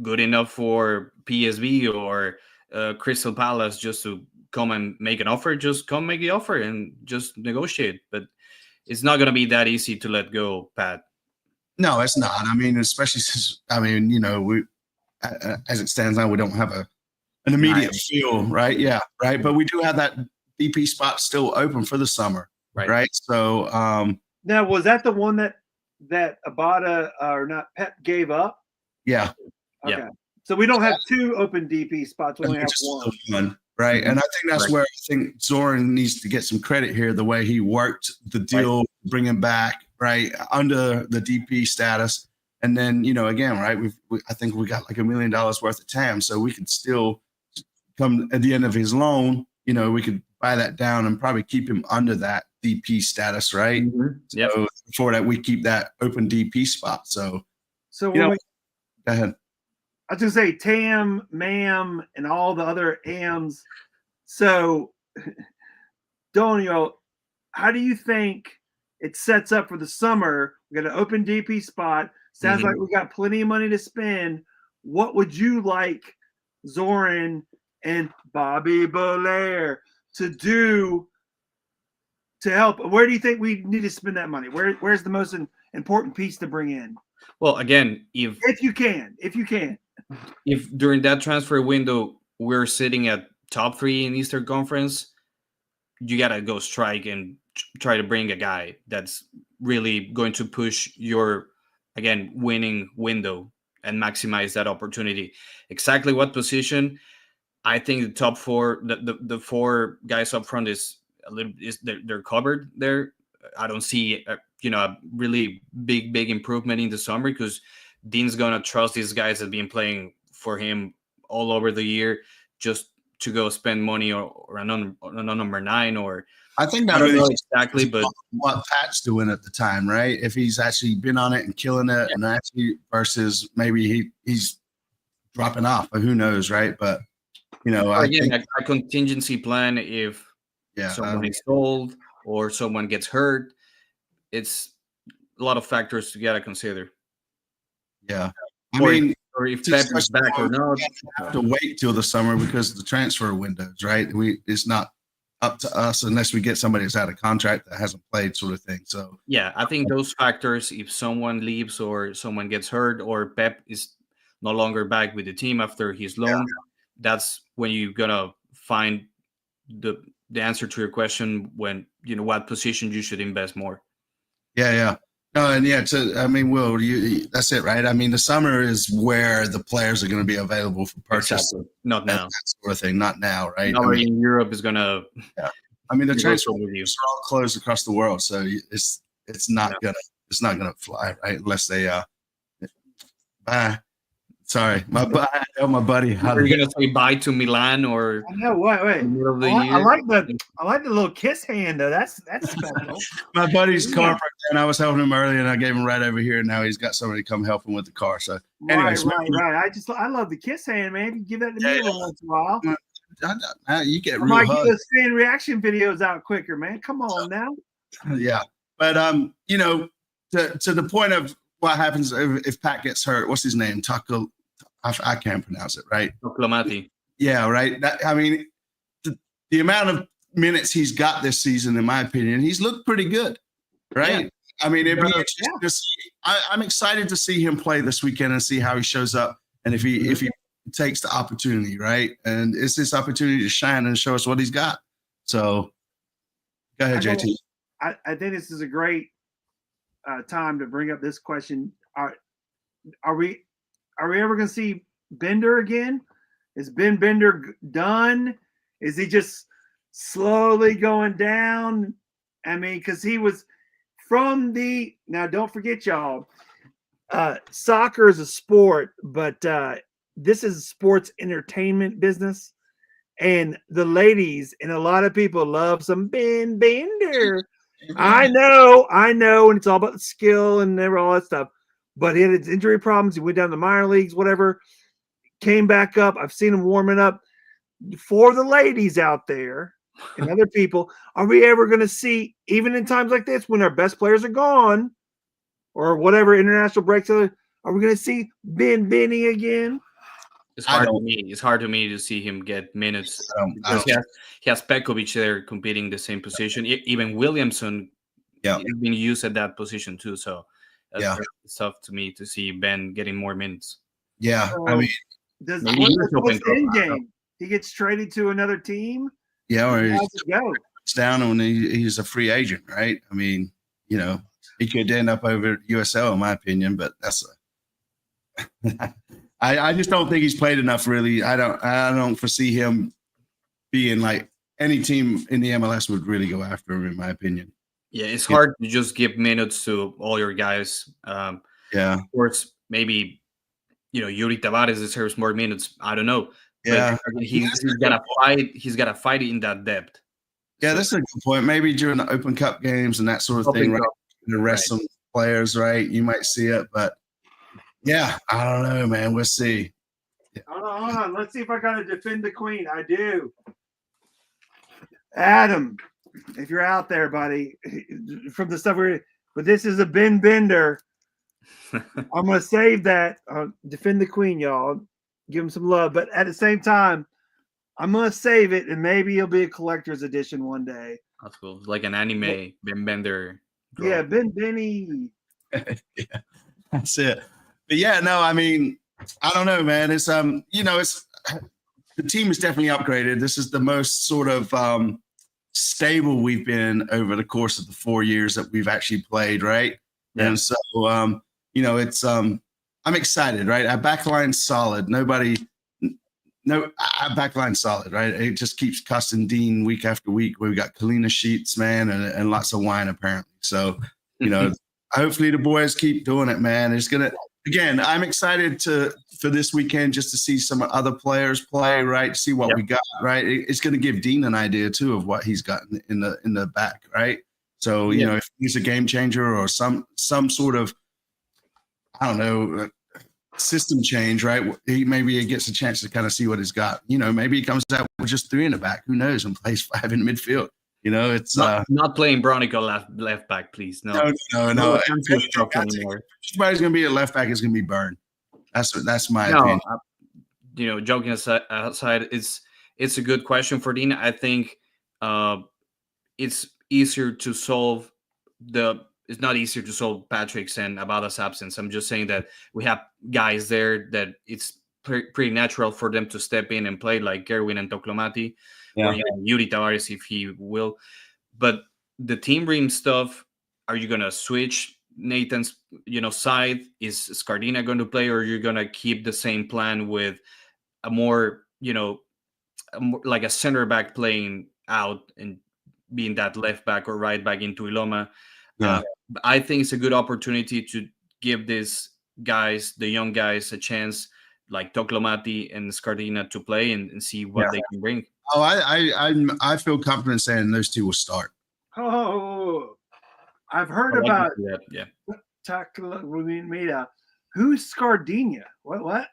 good enough for PSV or Crystal Palace just to come and make an offer, just come make the offer and just negotiate. But it's not going to be that easy to let go, Pat. No, it's not. I mean, especially since, I mean, you know, we as it stands now, we don't have an immediate feel, right? Yeah, right. But we do have that DP spot still open for the summer, right? So now, was that the one that Abada or not Pep gave up? Yeah. Okay. Yeah. So we don't have two open DP spots. We only have one. Right. And I think that's where I think Zoran needs to get some credit here, the way he worked the deal, bring him back, right, under the DP status. And then, you know, again, right, I think we got like $1 million worth of TAM. So we could still come at the end of his loan, you know, we could buy that down and probably keep him under that DP status, right? So before that, we keep that open DP spot. So when go ahead. I was going to say TAM, MAM, and all the other AMs. So, Donio, how do you think it sets up for the summer? We got an open DP spot. Sounds like we got plenty of money to spend. What would you like Zoran and Bobby Belair to do to help? Where do you think we need to spend that money? Where's the most important piece to bring in? Well, again, if you can, if during that transfer window we're sitting at top 3 in Eastern Conference, you gotta go strike and try to bring a guy that's really going to push your, again, winning window and maximize that opportunity. Exactly what position? I think the top 4, the 4 guys up front they're covered there. I don't see a really big improvement in the summer because Dean's gonna trust these guys that have been playing for him all over the year just to go spend money or on number 9 or I think that I don't really know exactly, but what Pat's doing at the time, right? If he's actually been on it and killing it, and actually versus maybe he's dropping off, but who knows, right? But you know, I think a contingency plan if someone is sold or someone gets hurt. It's a lot of factors to gotta consider. Yeah, or if Pep is back or not. We have to wait till the summer because of the transfer windows, right? It's not up to us unless we get somebody that's out of contract that hasn't played, sort of thing. So yeah, I think those factors, if someone leaves or someone gets hurt or Pep is no longer back with the team after his loan, that's when you're gonna find the answer to your question when you know what position you should invest more. Yeah. No, and yeah, I mean, Will, that's it, right? I mean, the summer is where the players are going to be available for purchase. Exactly. Not now. That sort of thing. Not now, right? Nobody in Europe is gonna. Yeah. I mean, the transfer with you. are all closed across the world, so it's not gonna fly, right? Unless they bye. Sorry, my buddy. Are you gonna say bye to Milan or? I know. Wait. in the middle of the I year? like the little kiss hand though. That's special. My buddy's car broke down. I was helping him earlier, and I gave him right over here. And now he's got somebody come help him with the car. So, anyways, right. I love the kiss hand, man. You give that to me every once in a while. You get I real might get hugs. those fan reaction videos out quicker, man. Come on now. Yeah, but you know, to the point of what happens if Pat gets hurt. What's his name? Taco. I can't pronounce it right. Toclomati. Yeah, right. I mean, the amount of minutes he's got this season, in my opinion, he's looked pretty good, right? Yeah. I mean, I'm excited to see him play this weekend and see how he shows up, and if he takes the opportunity, right? And it's this opportunity to shine and show us what he's got. So, go ahead, JT. I think this is a great time to bring up this question. Are we ever going to see Bender again? Is Ben Bender done? Is he just slowly going down? I mean, because he was from now don't forget, y'all, soccer is a sport, but this is a sports entertainment business. And the ladies and a lot of people love some Ben Bender. I know, and it's all about the skill and all that stuff. But he had his injury problems. He went down to the minor leagues, whatever. Came back up. I've seen him warming up. For the ladies out there and other people, are we ever going to see, even in times like this, when our best players are gone, or whatever international breaks, are we going to see Benny again? It's hard to me. It's hard to me to see him get minutes because he has Pekovic there competing the same position. Even Williamson is being used at that position too. So it's tough to me to see Ben getting more minutes. Yeah, I mean, what's the end game? He gets traded to another team. Yeah, or he's down when he's a free agent, right? I mean, you know, he could end up over at USL, in my opinion, but that's I just don't think he's played enough. Really, I don't foresee him being like any team in the MLS would really go after him, in my opinion. Yeah, it's hard to just give minutes to all your guys. Of course, maybe Yuri Tavares deserves more minutes. I don't know. Yeah, but he's got to fight. He's got to fight in that depth. Yeah, that's a good point. Maybe during the Open Cup games and that sort of thing, right? To rest some players, right? You might see it, but yeah, I don't know, man. We'll see. Yeah. Hold on. Let's see if I got to defend the queen. I do. Adam, if you're out there, buddy, from the stuff but this is a Ben Bender. I'm going to save that. Defend the queen, y'all. Give him some love. But at the same time, I'm going to save it, and maybe it'll be a collector's edition one day. That's cool. It's like an anime Ben Bender. Yeah, Benny. Yeah, that's it. But yeah, no, I mean, I don't know, man. It's it's the team is definitely upgraded. This is the most sort of stable we've been over the course of the 4 years that we've actually played, right? Yeah. And so it's I'm excited, right? Our backline's solid. Our backline's solid, right? It just keeps cussing Dean week after week. We've got Kalina Sheets, man, and lots of wine apparently. So, hopefully the boys keep doing it, man. It's gonna. Again, I'm excited for this weekend just to see some other players play, right? See what we got, right? It's going to give Dean an idea too of what he's got in the back, right? So if he's a game changer or some sort of, I don't know, system change, right? Maybe he gets a chance to kind of see what he's got. Maybe he comes out with just 3 in the back. Who knows? And plays 5 in midfield. It's not playing Bronico left back, please. No. Everybody's going to be at left back is going to be Byrne. That's my opinion. Joking aside, it's a good question for Dean. I think it's easier to solve it's not easier to solve Patrick's and Abada's absence. I'm just saying that we have guys there that it's pretty natural for them to step in and play, like Gerwin and Toclomati. Or Yuri Tavares if he will. But the team room stuff, are you going to switch Nathan's side? Is Scardina going to play, or you're going to keep the same plan with a more like a center back playing out and being that left back or right back into Iloma? Yeah. I think it's a good opportunity to give these guys, the young guys, a chance, like Toklomati and Scardina, to play and see what they can bring. Oh, I feel confident saying those two will start. Oh, I've heard I like about to see that, yeah. Taklomita. Who's Scardina? What?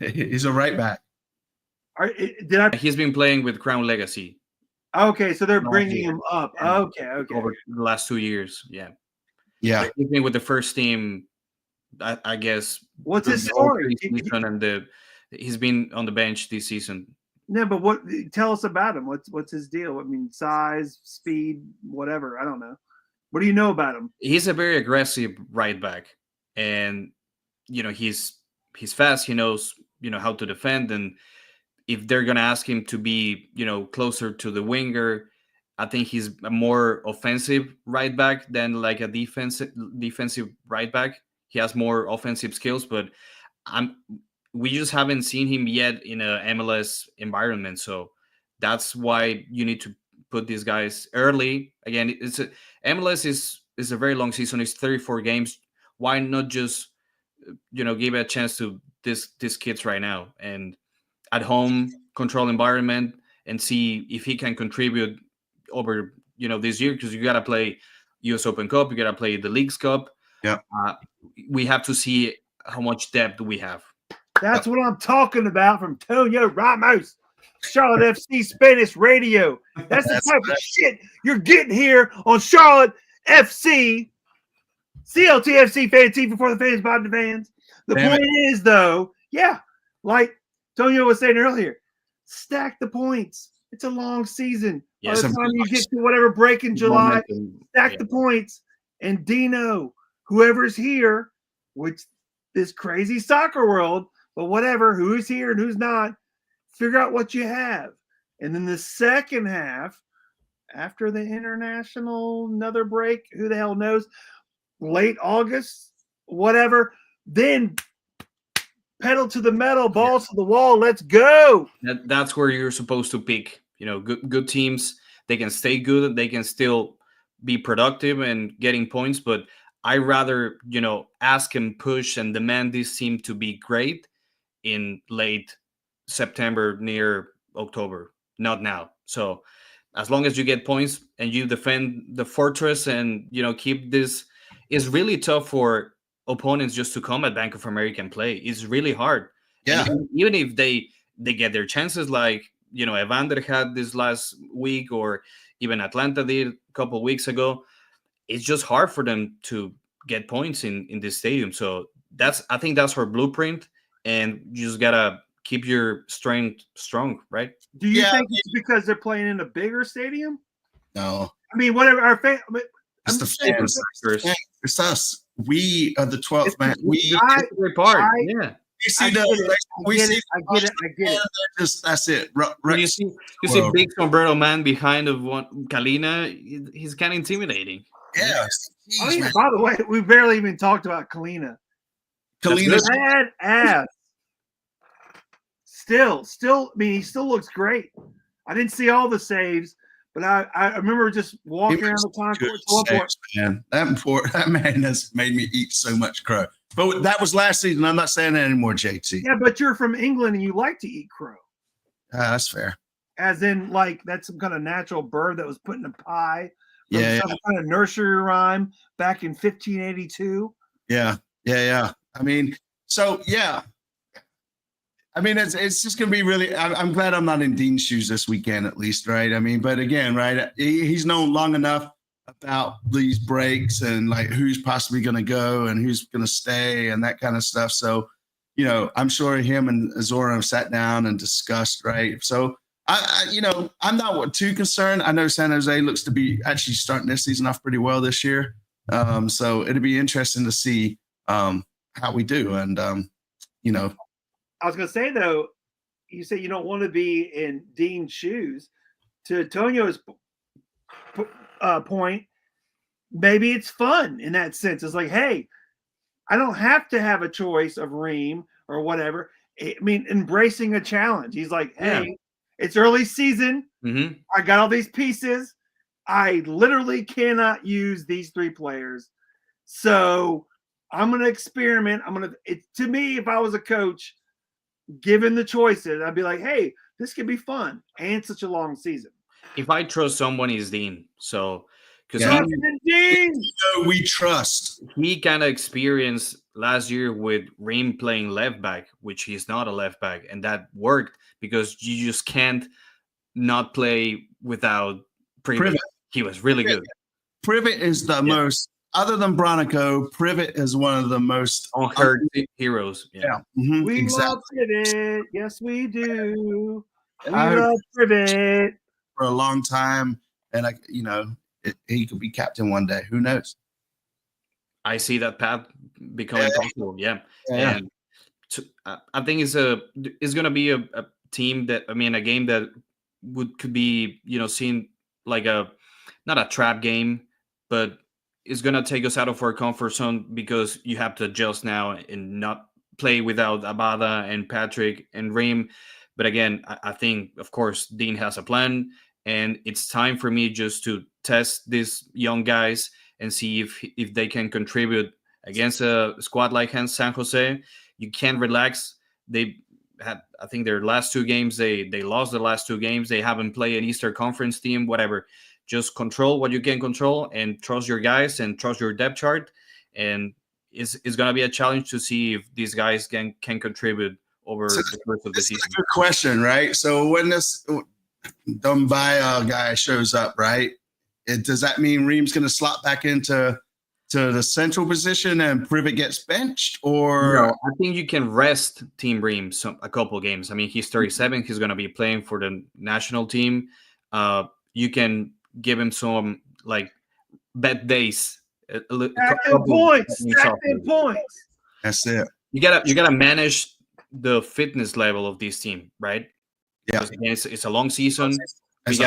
He's a right back. Did I? He's been playing with Crown Legacy Okay, so they're No, bringing yeah. him up. Yeah. Okay. over the last 2 years. Yeah. Yeah. He's been with the first team, I guess. What's his the whole story? preseason, and he's been on the bench this season. No, but what? Tell us about him. What's his deal? I mean, size, speed, whatever. I don't know. What do you know about him? He's a very aggressive right back, and he's fast. He knows how to defend, and if they're gonna ask him to be closer to the winger, I think he's a more offensive right back than like a defensive right back. He has more offensive skills, but we just haven't seen him yet in a MLS environment. So that's why you need to put these guys early. Again, MLS is a very long season. It's 34 games. Why not just give a chance to these kids right now and at home, control environment, and see if he can contribute over this year, because you got to play US Open Cup, you got to play the Leagues Cup. Yeah. We have to see how much depth we have. That's what I'm talking about from Tonio Ramos, Charlotte FC Spanish Radio. That's the type of shit you're getting here on Charlotte FC, CLTFC fan TV for the fans by the fans. The point is, though, like Tonio was saying earlier, stack the points. It's a long season. By the time you get to whatever break in July, stack the points. And Dino, whoever's here, which this crazy soccer world, but whatever, who's here and who's not, figure out what you have. And then the second half, after the international, another break, who the hell knows, late August, whatever, then pedal to the metal, balls to the wall, let's go. That's where you're supposed to pick. Good teams, they can stay good, they can still be productive and getting points, but I rather, ask and push and demand this team to be great in late September, near October, not now. So as long as you get points and you defend the fortress and, keep this, it's really tough for opponents just to come at Bank of America and play. It's really hard. Yeah. And even if they get their chances, like, Evander had this last week, or even Atlanta did a couple of weeks ago, it's just hard for them to get points in this stadium. So I think that's our blueprint, and you just gotta keep your strength strong, right? Do you think it's because they're playing in a bigger stadium? No. I mean, whatever. Our fans. It's the fans. It's us. We are the 12th man. That's the great part. Yeah. I get it. That's it. You see big sombrero man behind of Kalina. He's kind of intimidating. Yeah. By the way, we barely even talked about Kalina. Kalina's bad ass. Still, I mean, he still looks great. I didn't see all the saves, but I remember just walking around the concourse. Man. That man has made me eat so much crow. But that was last season. I'm not saying that anymore, JT. Yeah, but you're from England and you like to eat crow. That's fair. As in, like, that's some kind of natural bird that was put in a pie. Yeah. Some kind of nursery rhyme back in 1582. Yeah. I mean, so yeah. I mean, it's just gonna be really. I'm glad I'm not in Dean's shoes this weekend, at least, right? I mean, but again, right? He's known long enough about these breaks and like who's possibly going to go and who's going to stay and that kind of stuff. So, I'm sure him and Azora have sat down and discussed, right? So, I'm not too concerned. I know San Jose looks to be actually starting their season off pretty well this year. So it'll be interesting to see how we do. And, I was going to say, though, you say you don't want to be in Dean's shoes. To Tonio's point, maybe it's fun in that sense. It's like, hey, I don't have to have a choice of Reem or whatever. I mean, embracing a challenge. He's like, hey, Yeah. it's early season. Hmm. I got all these pieces. I literally cannot use these 3 players. So I'm going to experiment. To me, if I was a coach, given the choices, I'd be like, hey, this could be fun and such a long season. If I trust someone, is Dean. So because Yeah. We trust. he kind of experienced last year with Reem playing left back, which he's not a left back, and that worked because you just can't not play without Privet. Privet. He was really good. Privet is the most, other than Bronico, Privet is one of the most Unheard heroes. Yeah. Mhm, We exactly. love Privet. Yes, we do. We I- love Privet. For a long time, and he could be captain one day. Who knows? I see that path becoming Yeah. possible. Yeah. Yeah. And I think it's gonna be a team that, I mean, a game that could be, seen like not a trap game, but it's gonna take us out of our comfort zone because you have to adjust now and not play without Abada and Patrick and Reem. But again, I think, of course, Dean has a plan, and it's time for me just to test these young guys and see if they can contribute against a squad like San Jose. You can't relax. They had, I think, their last 2 games. They lost the last 2 games. They haven't played an Eastern Conference team. Whatever. Just control what you can control and trust your guys and trust your depth chart. And it's gonna be a challenge to see if these guys can contribute over the course of the season. That's a good question, right? So when this Dumbaya guy shows up, right? Does that mean Reem's going to slot back into the central position and Privet gets benched? Or No, I think you can rest Team Reem a couple games. I mean, he's 37. He's going to be playing for the national team. You can give him some like bad days. Stacking points. That's it. You gotta manage the fitness level of this team, right? Yeah. Because again, it's a long season. You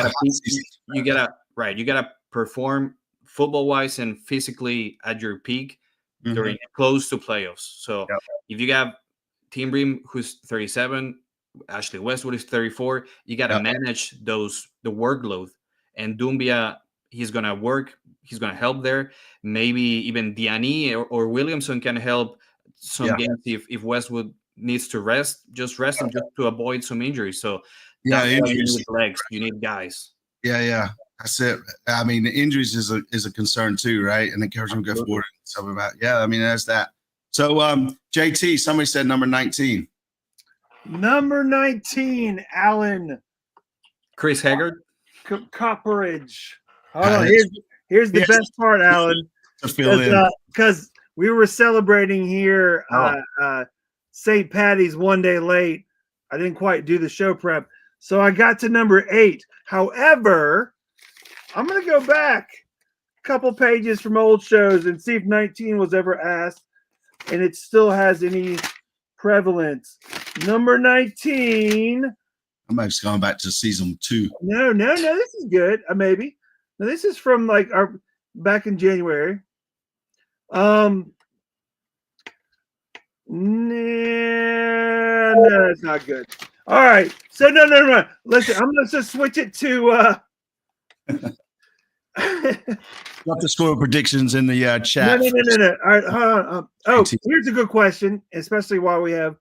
gotta perform football wise and physically at your peak during close to playoffs. So if you got Team Reem who's 37, Ashley Westwood is 34, you gotta manage the workload. And Dumbia, he's gonna work, he's gonna help there. Maybe even Diani or Williamson can help some games if Westwood needs to rest, just rest him just to avoid some injuries. So that's why you need legs, you need guys. Yeah. That's it. I mean, the injuries is a concern too, right? And encouragement to go forward and stuff about. Yeah, I mean, there's that. So JT, somebody said number 19. Number 19, Alan Chris Haggard. Copperidge. Hold on, here's the best part, Alan. To fill in. Because we were celebrating here St. Patty's one day late. I didn't quite do the show prep. So I got to number 8. However, I'm going to go back a couple pages from old shows and see if 19 was ever asked and it still has any prevalence. Number 19. I'm actually going back to season 2. No. This is good. Maybe. Now, this is from like our back in January. No, it's not good. All right. So no. Listen, I'm gonna just switch it to Got the score predictions in the chat. No. All right, hold on. Here's a good question, especially while we have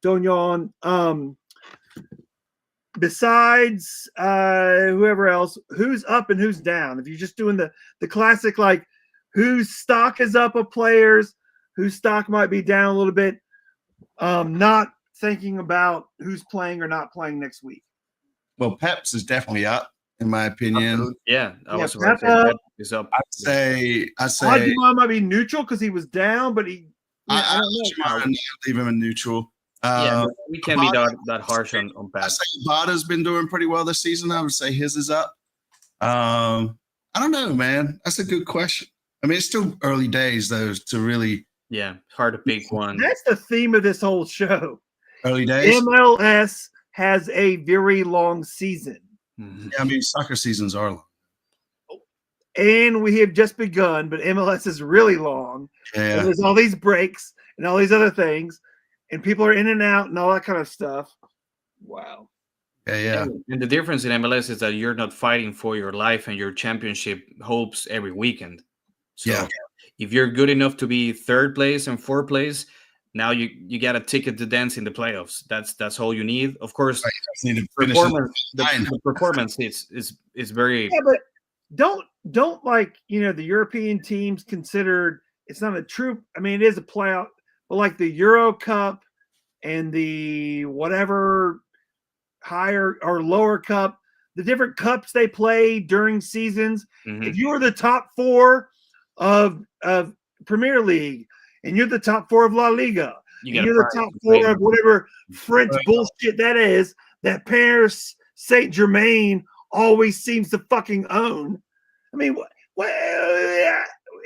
Donyon on. Besides whoever else, who's up and who's down? If you're just doing the classic, like whose stock is up of players, whose stock might be down a little bit, not thinking about who's playing or not playing next week. Well, Peps is definitely up, in my opinion. Yeah, I was Pep Pep is up. I'd say Adjuman might be neutral because he was down, but I don't know. Leave him in neutral. Yeah, we can't be that harsh on Pat. I say Bada's been doing pretty well this season. I would say his is up. I don't know, man. That's a good question. I mean, it's still early days, though, to really. Yeah, hard to pick one. That's the theme of this whole show. Early days. MLS has a very long season. Mm-hmm. Yeah, I mean, soccer seasons are long. and we have just begun, but MLS is really long. Yeah. And there's all these breaks and all these other things, and people are in and out and all that kind of stuff. Wow. Yeah. And the difference in MLS is that you're not fighting for your life and your championship hopes every weekend. So Yeah. if you're good enough to be third place and fourth place, now you got a ticket to dance in the playoffs. That's all you need. Of course, Need to finish the performance is very Yeah, but don't like the European teams considered. It's not a true. I mean, it is a playoff, but like the Euro Cup and the whatever higher or lower cup, the different cups they play during seasons. Mhm. If you were the top 4 of Premier League and you're the top 4 of La Liga, you and got you're the top 4 of whatever French bullshit that is, that Paris Saint-Germain always seems to fucking own. I mean,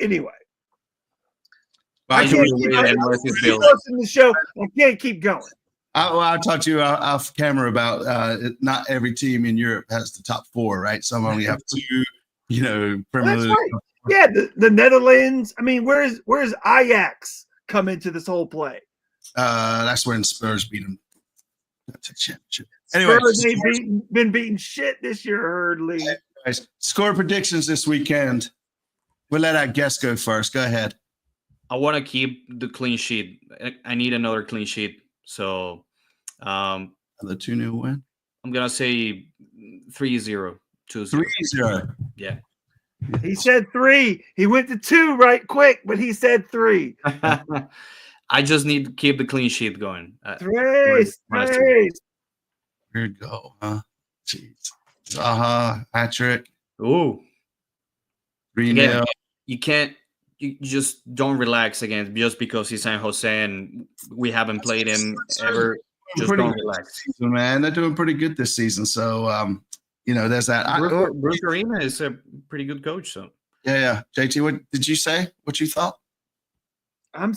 anyway. I can't keep in the show. I can't keep going. I talked to you off camera about not every team in Europe has the top 4, right? Some only have 2, Premier That's League. right. Yeah, the Netherlands. I mean, where's Ajax come into this whole play? That's when Spurs beat them. That's a championship. Anyway, Spurs ain't been beating shit this year, Hurdley. guys, score predictions this weekend. We'll let our guest go first. Go ahead. I want to keep the clean sheet. I need another clean sheet. So The 2-0 win. I'm gonna say 3-0. 2-0. 3-0. Yeah. He said 3. He went to 2 right quick, but he said 3. I just need to keep the clean sheet going. Trace. Here we go, huh? Jeez. Zaha, hat-trick. Ooh. 3-0. Again, you just don't relax again just because he's San Jose and we haven't played him ever. Just don't relax. Season, man. They're doing pretty good this season. So, there's that. Bruce Arena is a pretty good coach. So Yeah. JT, what did you say? What you thought? I'm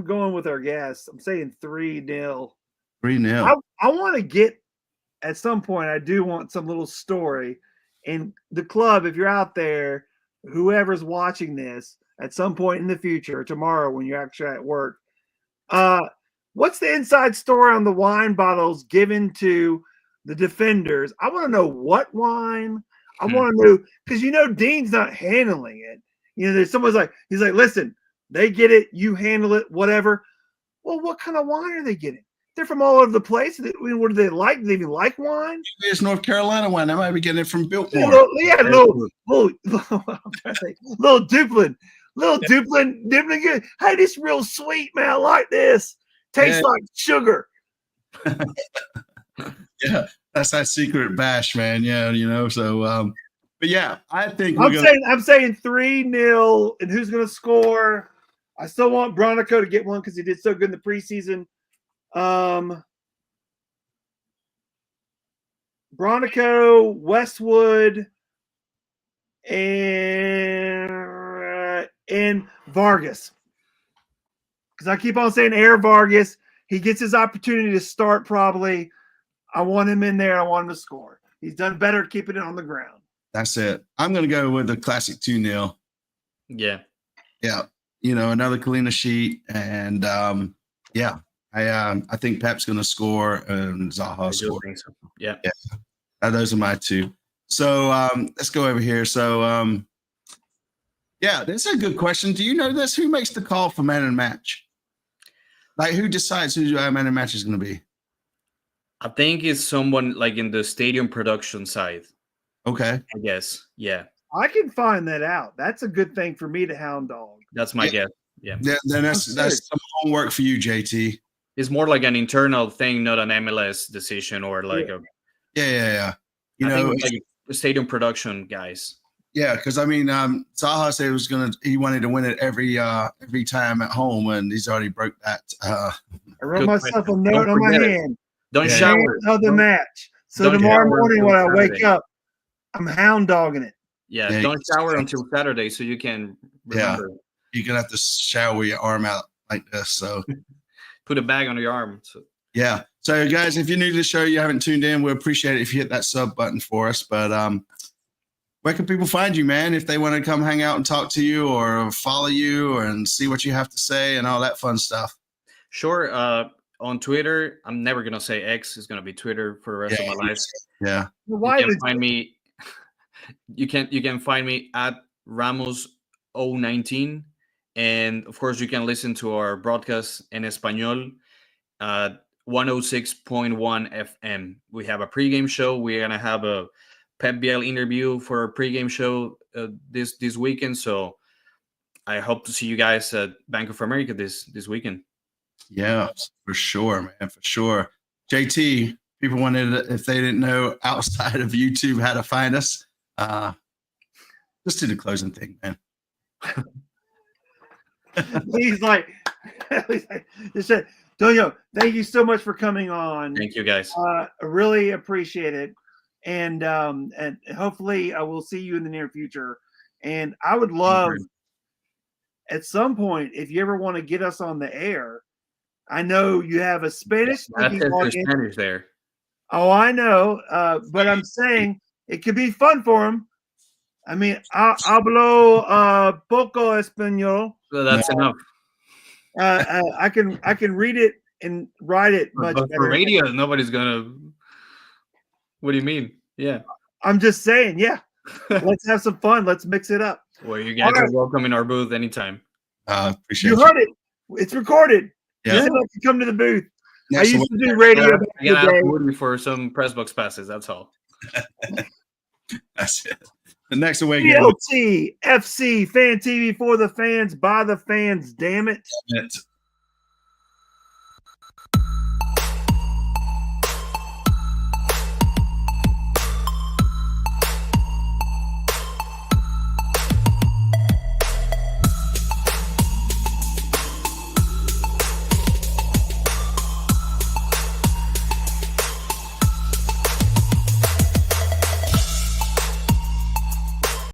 going with our guest. I'm saying 3-0. 3-0. I want to get at some point. I do want some little story in the club. If you're out there, whoever's watching this at some point in the future, tomorrow when you're actually at work, what's the inside story on the wine bottles given to the defenders? I want to know what wine. I want to know because Dean's not handling it. There's someone's like he's like, listen, they get it, you handle it, whatever. Well, what kind of wine are they getting? They're from all over the place. What do they like? Do they even like wine? It's North Carolina wine. They might be getting it from Biltmore. Little Duplin, good. Hey, this real sweet, man. I like this. Tastes like sugar. Yeah, that's that secret bash, man. Yeah, So, but yeah, I think I'm saying 3-0, and who's going to score? I still want Bronico to get one because he did so good in the preseason. Bronico, Westwood, and Vargas. Because I keep on saying Air Vargas. He gets his opportunity to start probably. I want him in there. I want him to score. He's done better keeping it on the ground. That's it. I'm going to go with the classic 2-0. Yeah. Yeah. Another Kalina sheet. And I think Pep's going to score and Zaha score. So. Yeah. Those are my 2. So let's go over here. So, this is a good question. Do you know this? Who makes the call for man of the match? Like, who decides who man of the match is going to be? I think it's someone like in the stadium production side. Okay. I guess. Yeah. I can find that out. That's a good thing for me to hound dog. That's my guess. Yeah. Then that's some homework for you, JT. It's more like an internal thing, not an MLS decision or like a. Yeah. I think it's like stadium production guys. Yeah, because Zaha said he wanted to win it every time at home, and he's already broke that. I wrote myself a note on my hand. Don't shower of the match. So tomorrow morning when I wake up, I'm hound dogging it. Yeah, don't shower until Saturday so you can remember. Yeah, you're gonna have to shower with your arm out like this. So put a bag under your arm. So. Yeah. So guys, if you're new to the show, you haven't tuned in, we appreciate it if you hit that sub button for us. But where can people find you, man, if they want to come hang out and talk to you or follow you and see what you have to say and all that fun stuff? Sure. On Twitter, I'm never gonna say X. It's gonna be Twitter for the rest of my life. Yeah. Why You can would find me. You can find me at Ramos019, and of course you can listen to our broadcast en español at 106.1 FM. We have a pregame show. We're gonna have a Pep Biel interview for our pregame show this weekend. So I hope to see you guys at Bank of America this weekend. Yeah, for sure, man, for sure. JT, people wanted, if they didn't know outside of YouTube how to find us, just do the closing thing, man. he's like, just said, Tonio, thank you so much for coming on. Thank you, guys. I really appreciate it. And hopefully I will see you in the near future. And I would love at some point, if you ever want to get us on the air, I know you have a Spanish. That's it for Spanish there. Oh, I know. But I'm saying it could be fun for him. I mean, hablo poco español. So that's enough. I can read it and write it much But better. for radio, nobody's gonna. What do you mean? Yeah. I'm just saying, yeah. Let's have some fun. Let's mix it up. Well, you guys are welcome in our booth anytime. Appreciate You heard it. It's recorded. Yeah. You said like to come to the booth. I Next used to do radio back I in the gotta day. ask Woody for some press box passes. That's all. That's it. The next away game. CLTFC Fan TV for the fans, by the fans. Damn it.